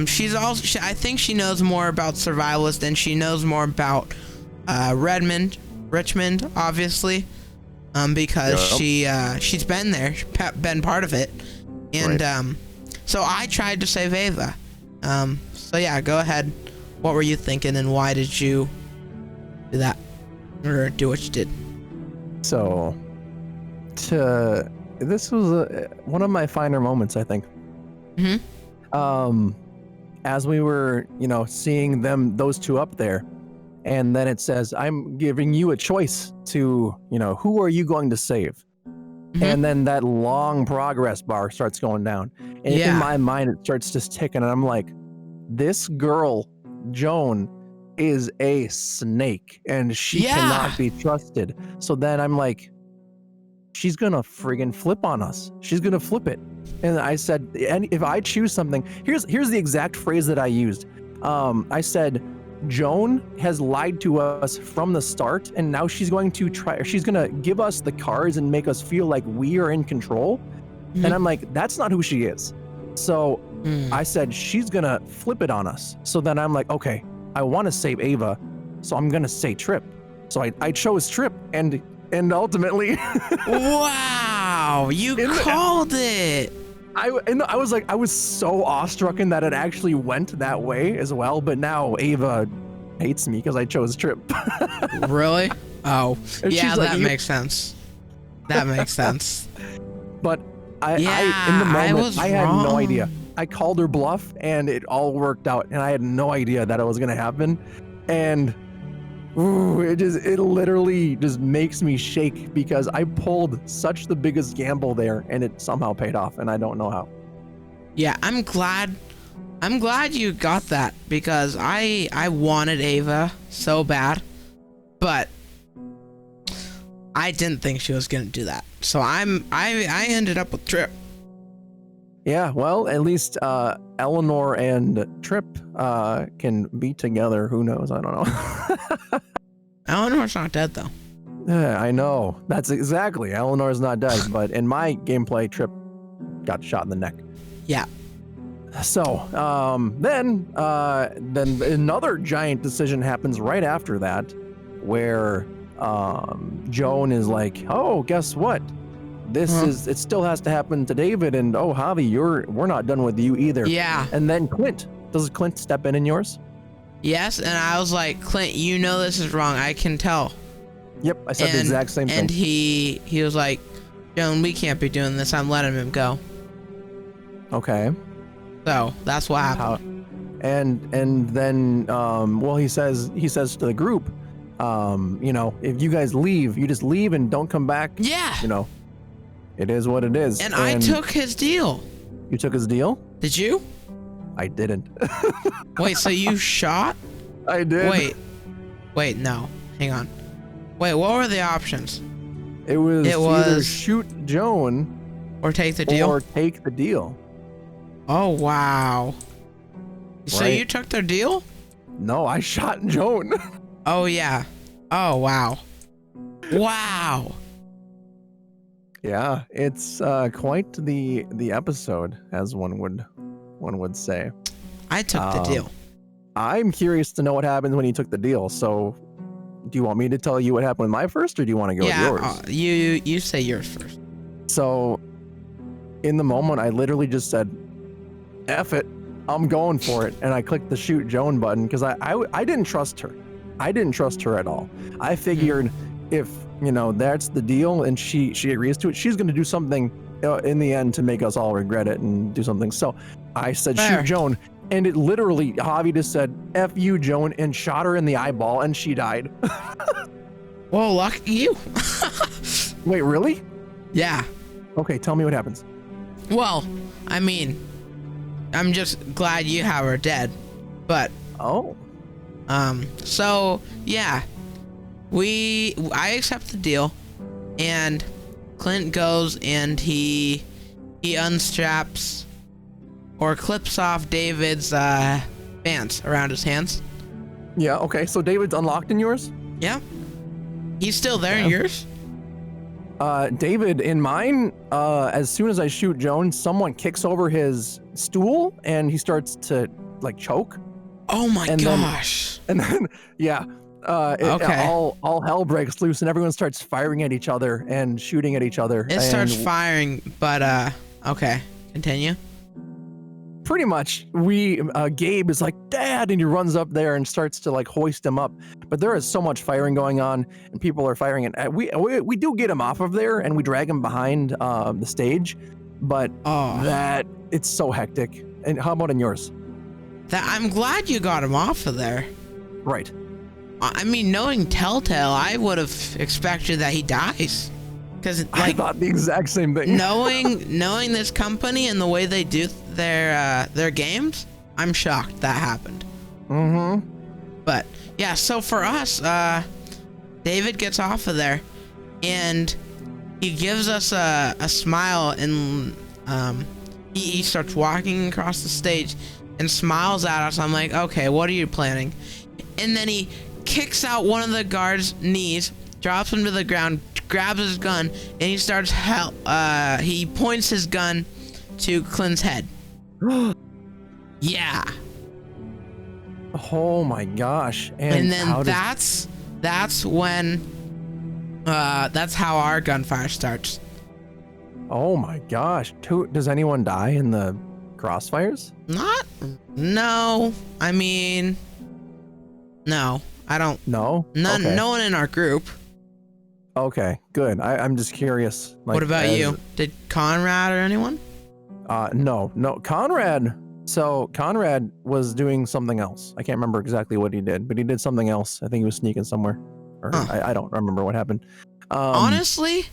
she's also, I think she knows more about survivalists than she knows more about Richmond, obviously. Because she's been there, been part of it. And so I tried to save Ava. So yeah, go ahead. What were you thinking and why did you do that? Or do what you did? So, this was one of my finer moments, I think. As we were, seeing those two up there, and then it says, I'm giving you a choice to, who are you going to save? And then that long progress bar starts going down. And in my mind, it starts just ticking. And I'm like, this girl, Joan, is a snake and she cannot be trusted. So then I'm like, she's gonna friggin' flip on us. She's gonna flip it. And I said, and if I choose something, here's the exact phrase that I used. I said, Joan has lied to us from the start, and now she's going to give us the cards and make us feel like we are in control. Mhm. And I'm like, that's not who she is. So I said, she's gonna flip it on us. So then I'm like, okay, I want to save Ava, so I'm gonna say Trip. So I chose Trip, and ultimately, Wow, you called it. I was like, I was so awestruck in that it actually went that way as well. But now Ava hates me because I chose Trip. Really? Oh, And yeah, she's like, that makes sense. That makes sense. But I in the I moment, was I had no wrong. idea. I called her bluff, and it all worked out, and I had no idea that it was gonna happen. And it literally just makes me shake because I pulled such the biggest gamble there, and it somehow paid off, and I don't know how. Yeah, I'm glad you got that because I wanted Ava so bad, but I didn't think she was gonna do that. So I ended up with Trip. Yeah, well, at least Eleanor and Trip can be together. Who knows? I don't know. Eleanor's not dead though. Yeah, I know. That's exactly. Eleanor's not dead, but in my gameplay, Trip got shot in the neck. Yeah. So then another giant decision happens right after that, where Joan is like, "Oh, guess what? It still has to happen to David, and oh, Javi, we're not done with you either." Yeah. And then Clint, does Clint step in yours? Yes, and I was like, Clint, you know this is wrong. I can tell. Yep, I said the exact same thing. And he was like, Joan, we can't be doing this. I'm letting him go. Okay. So that's what happened. And then well, he says to the group, if you guys leave, you just leave and don't come back. Yeah. It is what it is. And I took his deal. You took his deal? Did you? I didn't. Wait, so you shot? I did. Wait, no. Hang on. Wait, what were the options? It was either shoot Joan or take the deal. Or take the deal. Oh, wow. So Right. you took their deal? No, I shot Joan. Oh, yeah. Oh, wow. Wow. Yeah, it's quite the episode, as one would say. I took the deal. I'm curious to know what happens when you took the deal. So, do you want me to tell you what happened with my first, or do you want to go with yours? You say yours first. So, in the moment, I literally just said, "F it, I'm going for it," and I clicked the shoot Joan button because I didn't trust her. I didn't trust her at all. I figured if that's the deal and she agrees to it, she's going to do something in the end to make us all regret it and do something. So I said, Fair. "Shoot Joan," and it literally, Javi just said, "F you, Joan," and shot her in the eyeball, and she died. Well, lucky you. Wait, really? Yeah. Okay, tell me what happens. Well, I mean, I'm just glad you have her dead, but Oh. so yeah, I accept the deal, and Clint goes and he unstraps or clips off David's bands around his hands. Yeah, okay, so David's unlocked in yours? Yeah. He's still there in yours? David, in mine, as soon as I shoot Joan, someone kicks over his stool and he starts to choke. Oh my gosh. And then yeah, Okay. all hell breaks loose and everyone starts firing at each other and shooting at each other. It starts firing, but okay, continue. Pretty much, Gabe is like, "Dad," and he runs up there and starts to hoist him up. But there is so much firing going on, and people are firing, and we do get him off of there, and we drag him behind the stage. But that it's so hectic. And how about in yours? I'm glad you got him off of there. Right. I mean, knowing Telltale, I would have expected that he dies. Because I thought the exact same thing. knowing this company and the way they do their games, I'm shocked that happened. Mm-hmm. But yeah, so for us, David gets off of there, and he gives us a smile, and he starts walking across the stage and smiles at us. I'm like, okay, what are you planning? And then he kicks out one of the guards' knees, drops him to the ground, grabs his gun, and he starts he points his gun to Clint's head. Yeah. Oh my gosh. And then that's when that's how our gunfire starts. Oh my gosh. Does anyone die in the crossfires? No. I mean, no. I don't. No? None. Okay. No one in our group. Okay, good. I'm just curious. Like, what about you? Did Conrad or anyone? No. Conrad. So Conrad was doing something else. I can't remember exactly what he did, but he did something else. I think he was sneaking somewhere. Or I don't remember what happened. Honestly,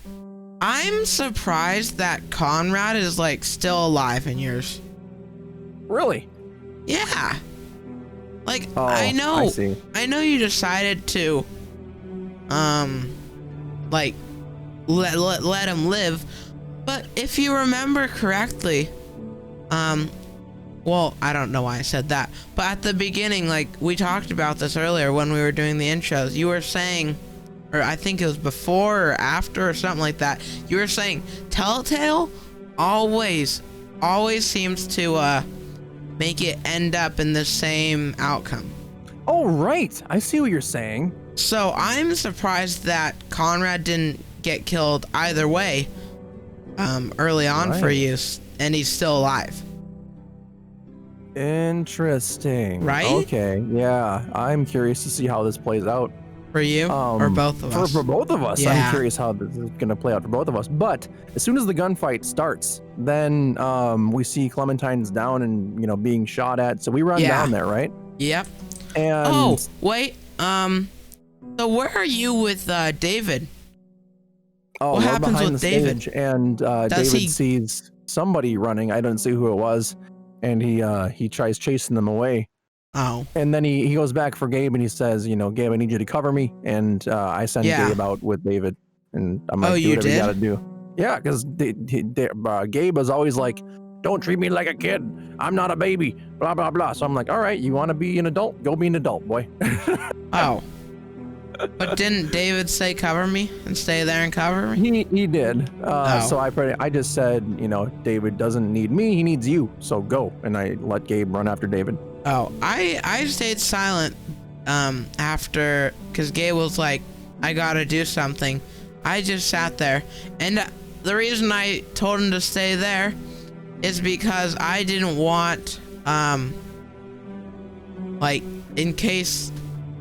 I'm surprised that Conrad is like still alive in yours. Really? Yeah. Like, I see. I know you decided to like let him live, but if you remember correctly, well, I don't know why I said that, but at the beginning, like, we talked about this earlier when we were doing the intros, you were saying, or I think it was before or after or something like that, you were saying Telltale always seems to make it end up in the same outcome. Oh, right. I see what you're saying. So I'm surprised that Conrad didn't get killed either way early on for you, and he's still alive. Interesting. Right? Okay. Yeah. I'm curious to see how this plays out. For you or both of us? For both of us. Yeah. I'm curious how this is going to play out for both of us. But as soon as the gunfight starts, then we see Clementine's down and, being shot at. So we run down there, right? Yep. And oh, wait. So where are you with David? what happens behind with the David? stage, and David sees somebody running. I don't see who it was. And he tries chasing them away. Oh. And then he goes back for Gabe and he says, Gabe, I need you to cover me. And I send Gabe out with David. And I'm like, do whatever you gotta do. Yeah, because Gabe was always like, don't treat me like a kid. I'm not a baby. Blah, blah, blah. So I'm like, all right, you want to be an adult? Go be an adult, boy. Oh. But didn't David say cover me and stay there and cover me? He did. So I just said, David doesn't need me. He needs you. So go. And I let Gabe run after David. Oh, I stayed silent after, because Gabe was like, I gotta do something. I just sat there. And the reason I told him to stay there is because I didn't want, like, in case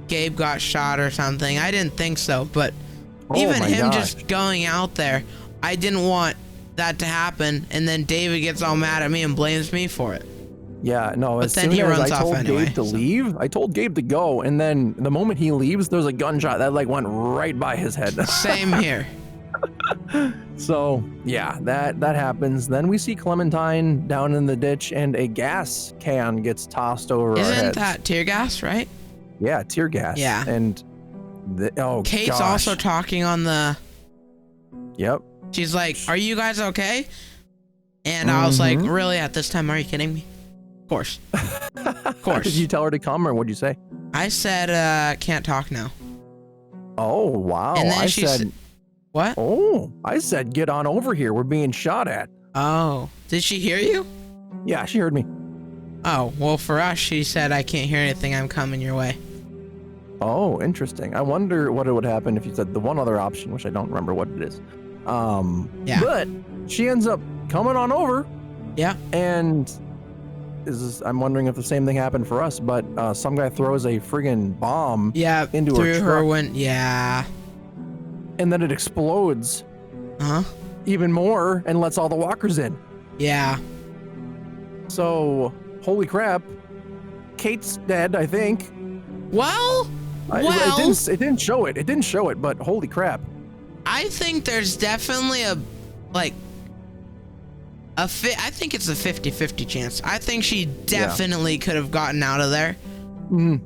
Gabe got shot or something. I didn't think so, but even him just going out there, I didn't want that to happen, and then David gets all mad at me and blames me for it. Yeah, no, but as then soon he as runs I off told anyway, Gabe to leave, I told Gabe to go, and then the moment he leaves, there's a gunshot that like went right by his head. Same here. So yeah, that happens. Then we see Clementine down in the ditch, and a gas can gets tossed over our heads. Isn't that tear gas, right? Yeah, tear gas. Yeah. And Kate's also talking on the. Yep. She's like, "Are you guys okay?" And I was like, "Really? At this time? Are you kidding me?" Of course. Of course. Did you tell her to come, or what'd you say? I said, "Can't talk now." Oh wow! And then I she said, "What?" Oh, I said, "Get on over here. We're being shot at." Oh, did she hear you? Yeah, she heard me. Oh, well, for us, she said, "I can't hear anything. I'm coming your way." Oh, interesting. I wonder what it would happen if you said the one other option, which I don't remember what it is. Yeah. But she ends up coming on over. Yeah. And I'm wondering if the same thing happened for us, but some guy throws a friggin' bomb into her truck. Yeah. And then it explodes. Uh-huh. Even more and lets all the walkers in. Yeah. So, holy crap. Kate's dead, I think. Well, it didn't show it. It didn't show it, but holy crap. I think there's definitely I think it's a 50-50 chance. I think she definitely could have gotten out of there. Mm.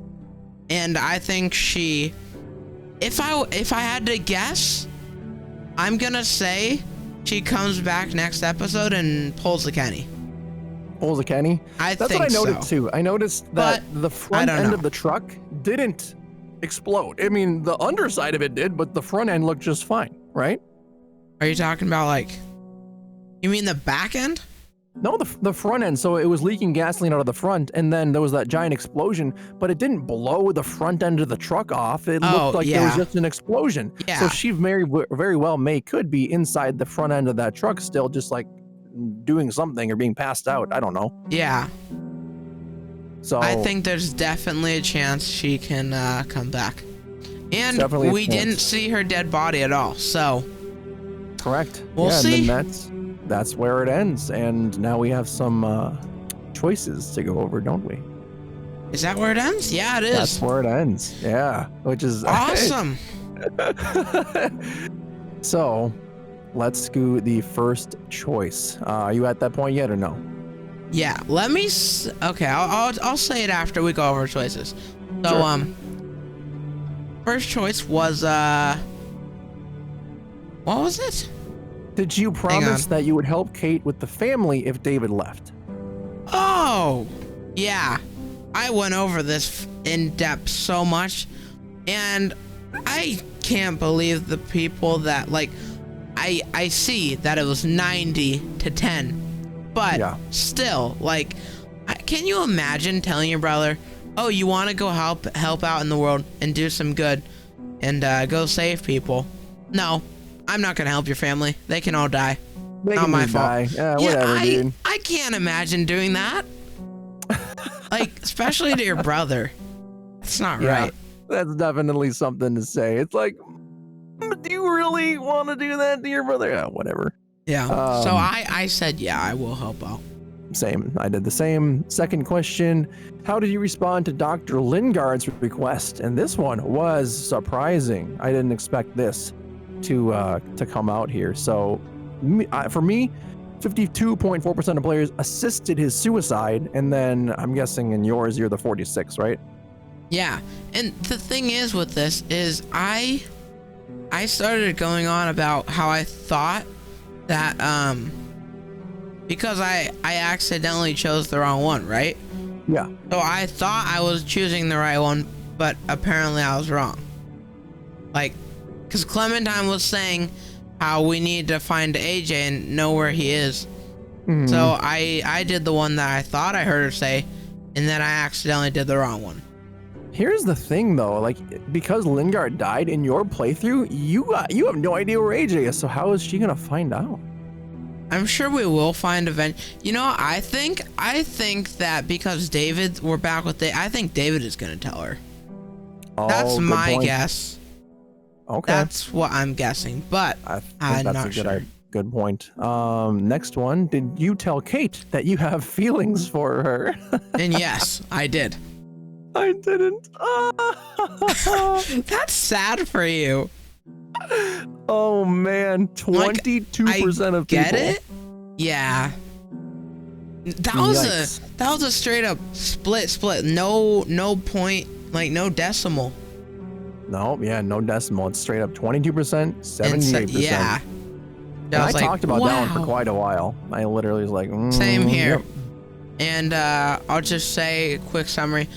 And I think if I had to guess, I'm gonna say she comes back next episode and pulls a Kenny. Pulls a Kenny? That's think what I noticed so. too. I noticed that the front end of the truck didn't explode. I mean, the underside of it did, but the front end looked just fine, right? Are you talking about like, you mean the back end? No, the front end. So it was leaking gasoline out of the front, and then there was that giant explosion, but it didn't blow the front end of the truck off. It looked like there was just an explosion. Yeah. So she very well could be inside the front end of that truck still, just like doing something or being passed out. I don't know. Yeah. So I think there's definitely a chance she can come back. And we didn't see her dead body at all, so. Correct. We'll see. And then that's where it ends. And now we have some choices to go over, don't we? Is that where it ends? Yeah, it is. That's where it ends. Yeah, which is awesome. So, let's do the first choice. Are you at that point yet or no? Yeah. Let me. Okay, I'll say it after we go over choices. So Sure. First choice was what was it? Did you promise that you would help Kate with the family if David left? Oh, yeah. I went over this in depth so much, and I can't believe the people that like. I see that it was 90-10, but still, like, can you imagine telling your brother, "Oh, you want to go help out in the world and do some good, and go save people"? No, I'm not gonna help your family. They can all die. Not my fault. Yeah, whatever, dude. I can't imagine doing that. Like, especially to your brother. That's not right. That's definitely something to say. It's like, do you really want to do that to your brother? Yeah, whatever. Yeah. So I said, yeah, I will help out. Same. I did the same. Second question, how did you respond to Dr. Lingard's request? And this one was surprising. I didn't expect this to come out here. So for me, 52.4% of players assisted his suicide. And then I'm guessing in yours, you're the 46, right? Yeah. And the thing is with this is I started going on about how I thought that because I accidentally chose the wrong one, right? Yeah. So I thought I was choosing the right one, but apparently I was wrong. Like, because Clementine was saying how we need to find AJ and know where he is. Mm-hmm. So I did the one that I thought I heard her say, and then I accidentally did the wrong one. Here's the thing, though, like, because Lingard died in your playthrough, you have no idea where AJ is, so how is she gonna find out? I'm sure we will find you know, I think that because we're back with I think David is gonna tell her. Oh, that's my guess. Okay. That's what I'm guessing, but I'm not sure. Good point. Next one, did you tell Kate that you have feelings for her? And yes, I did. I didn't. That's sad for you. Oh man, 22% of people. Get it? Yeah. That was a straight up split. No point, like no decimal. No, yeah, no decimal. It's straight up 22%, 78%. Yeah. I talked about that one for quite a while. I literally was like, same here. Yep. And I'll just say a quick summary.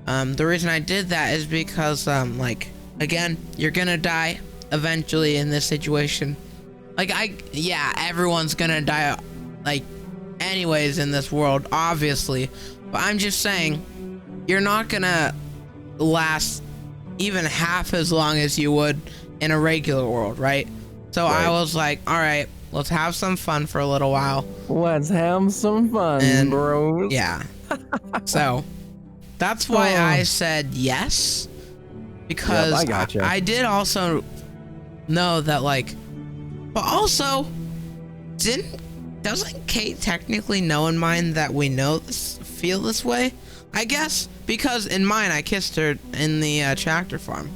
The reason I did that is because, like, again, you're gonna die eventually in this situation. Like, everyone's gonna die, like, anyways in this world, obviously. But I'm just saying, you're not gonna last even half as long as you would in a regular world, right? So I was like, all right, let's have some fun for a little while. Let's have some fun, bros. Yeah. So that's why I said yes, because I did also know that, like, but also doesn't Kate technically know in mine that we feel this way? I guess because in mine I kissed her in the tractor farm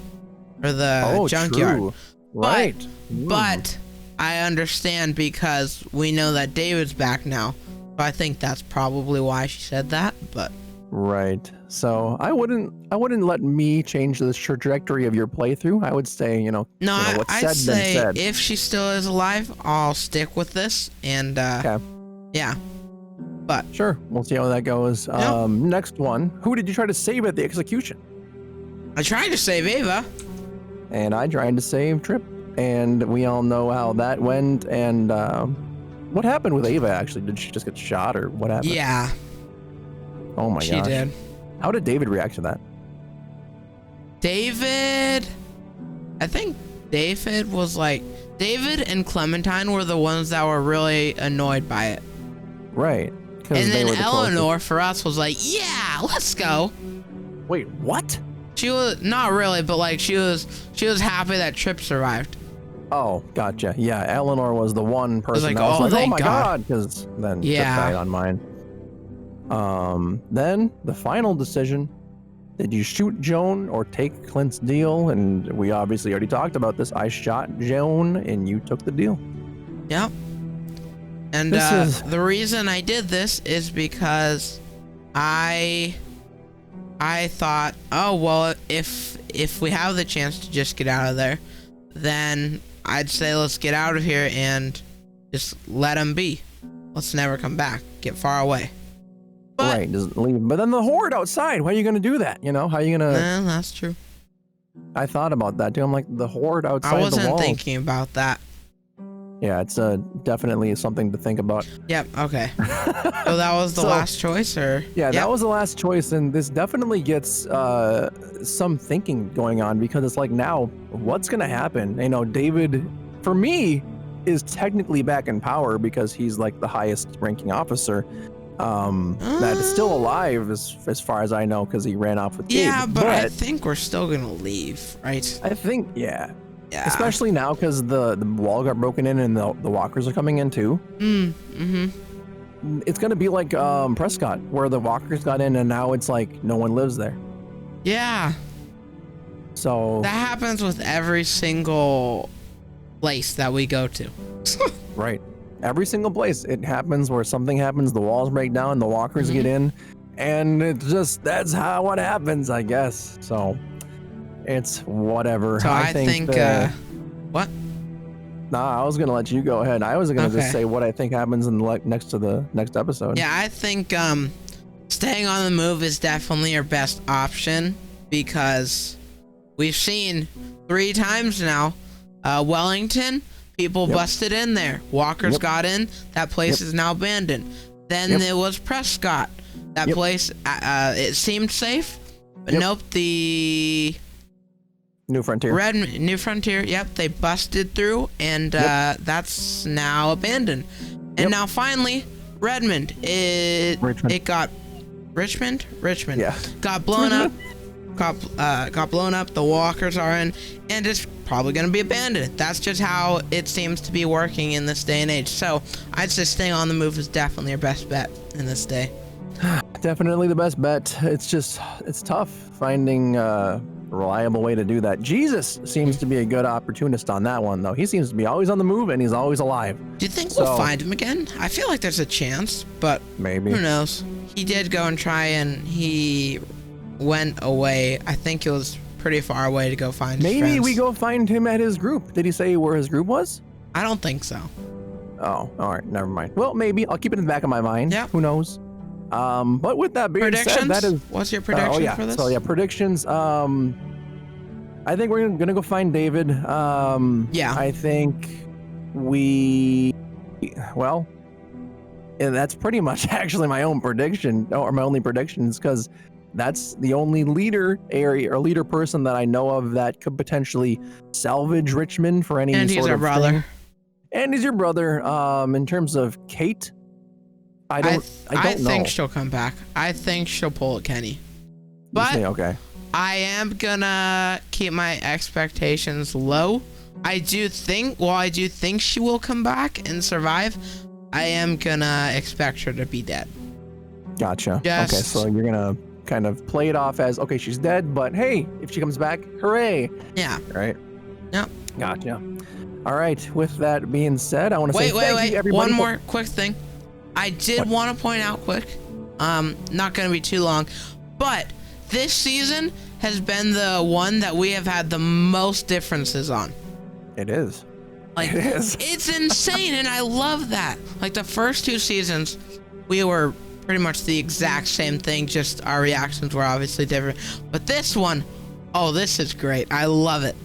or the junkyard. True. Right. But I understand because we know that David's back now. So I think that's probably why she said that. But Right. So I wouldn't let me change the trajectory of your playthrough. I would say, No, what's I'd said been say said. if she still is alive, I'll stick with this. And Okay. yeah, but Sure. We'll see how that goes. Yep. Next one. Who did you try to save at the execution? I tried to save Ava. And I tried to save Trip. And we all know how that went. And what happened with Ava, actually? Did she just get shot or what happened? Yeah, Oh my gosh. she did. How did David react to that? David, I think David was like, David and Clementine were the ones that were really annoyed by it. Right. And then Eleanor for us was like, yeah, let's go. Wait, what? She was not really, but like she was happy that Trip survived. Oh, gotcha. Yeah, Eleanor was the one person like, that was oh, like, oh thank my God. God, because then Trip Yeah. died on mine. Then the final decision, did you shoot Joan or take Clint's deal? And we obviously already talked about this. I shot Joan and you took the deal. Yep. And the reason I did this is because I thought, oh well, if we have the chance to just get out of there, then I'd say let's get out of here and just let him be. Let's never come back. Get far away. But, Right, just leave. But then the horde outside, how are you going to do that? How are you going to... That's true. I thought about that too. I'm like, the horde outside I the wasn't walls. thinking about that. Yeah, it's definitely something to think about. Yep, okay. So that was the last choice, or? Yeah, Yep. that was the last choice, and this definitely gets some thinking going on, because it's like, now, what's going to happen? David, for me, is technically back in power because he's like the highest ranking officer that is still alive as far as I know, because he ran off with Yeah, Gabe. but I think we're still going to leave, right? I think, yeah. Yeah. Especially now, because the wall got broken in and the walkers are coming in too. It's gonna be like Prescott, where the walkers got in and now it's like no one lives there. Yeah. So that happens with every single place that we go to. Right. Every single place it happens, where something happens, the walls break down, the walkers get in, and that's how it happens, I guess. So it's whatever. So I think what? Nah, I was gonna let you go ahead. I was gonna just say what I think happens in the next to the next episode. Yeah, I think staying on the move is definitely your best option, because we've seen 3 times now, Wellington, people busted in there, walkers got in, that place is now abandoned. Then there was Prescott, that place it seemed safe, but nope, the New Frontier. New Frontier, yep, they busted through, and that's now abandoned. And now finally, Redmond, it got Richmond, yeah, got blown up, got blown up. The walkers are in, and it's probably gonna be abandoned. That's just how it seems to be working in this day and age. So I'd say staying on the move is definitely your best bet in this day. Definitely the best bet. It's tough finding reliable way to do that. Jesus seems to be a good opportunist on that one, though. He seems to be always on the move and he's always alive. Do you think we'll find him again? I feel like there's a chance, but maybe. Who knows? He did go and try, and he went away. I think it was pretty far away to go find his friends. Maybe we go find him at his group. Did he say where his group was? I don't think so. Oh, all right. Never mind. Well, maybe. I'll keep it in the back of my mind. Yeah. Who knows? But with that being said, that is... What's your prediction for this? So, yeah, predictions. I think we're going to go find David. Yeah. I think we... Well, and that's pretty much actually my own prediction, or my only predictions, because that's the only leader person that I know of that could potentially salvage Richmond for any sort of thing. And he's our brother. And he's your brother. In terms of Kate, I don't know. I think she'll come back. I think she'll pull a Kenny. But okay. I am gonna keep my expectations low. I do think she will come back and survive. I am gonna expect her to be dead. Gotcha. Just, okay, so you're gonna kind of play it off as, okay, she's dead, but hey, if she comes back, hooray. Yeah. Right? Yep. Gotcha. All right, with that being said, I want to say thank you, everybody. One more quick thing. I did want to point out quick Not gonna be too long, but this season has been the one that we have had the most differences on. It is. Like, it is. It's insane, and I love that. Like, the first 2 seasons, we were pretty much the exact same thing, just our reactions were obviously different. But this one, oh, this is great. I love it.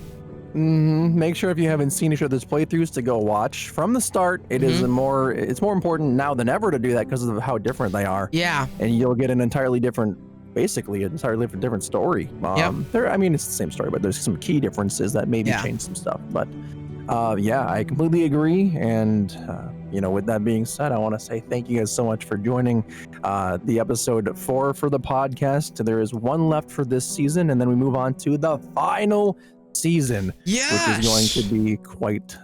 Make sure if you haven't seen each other's playthroughs to go watch from the start. It's more important now than ever to do that because of how different they are. Yeah. And you'll get an entirely different story. I mean, it's the same story, but there's some key differences that maybe change some stuff. But I completely agree. And with that being said, I want to say thank you guys so much for joining the episode 4 for the podcast. There is one left for this season, and then we move on to the final season, which is going to be quite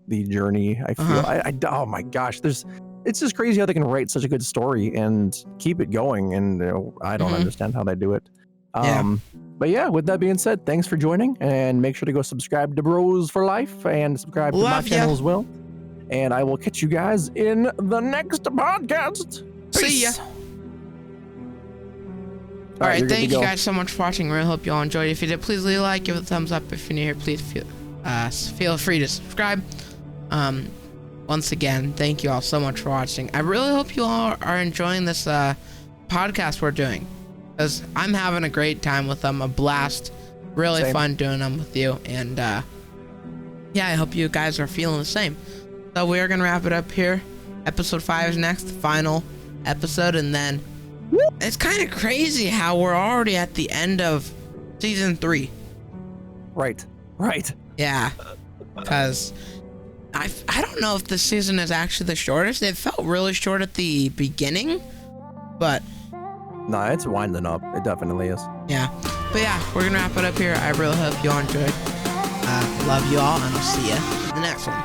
the journey. I feel. Oh my gosh, it's just crazy how they can write such a good story and keep it going, and I don't understand how they do it. But yeah, with that being said, thanks for joining, and make sure to go subscribe to Bros for Life and subscribe to my channel as well. And I will catch you guys in the next podcast. Peace. See ya. All right, thank you guys so much for watching. I really hope you all enjoyed. If you did, please leave a like, give it a thumbs up. If you're new here, please feel free to subscribe. Once again, thank you all so much for watching. I really hope you all are enjoying this podcast we're doing, because I'm having a great time with them, a blast. Really fun doing them with you, and I hope you guys are feeling the same. So we are gonna wrap it up here. Episode 5 is next, the final episode, and then it's kind of crazy how we're already at the end of season 3. Right. Yeah, because I don't know if this season is actually the shortest. It felt really short at the beginning, but no, it's winding up. It definitely is. Yeah, but we're gonna wrap it up here. I really hope you all enjoyed. Love you all, and I'll see you in the next one.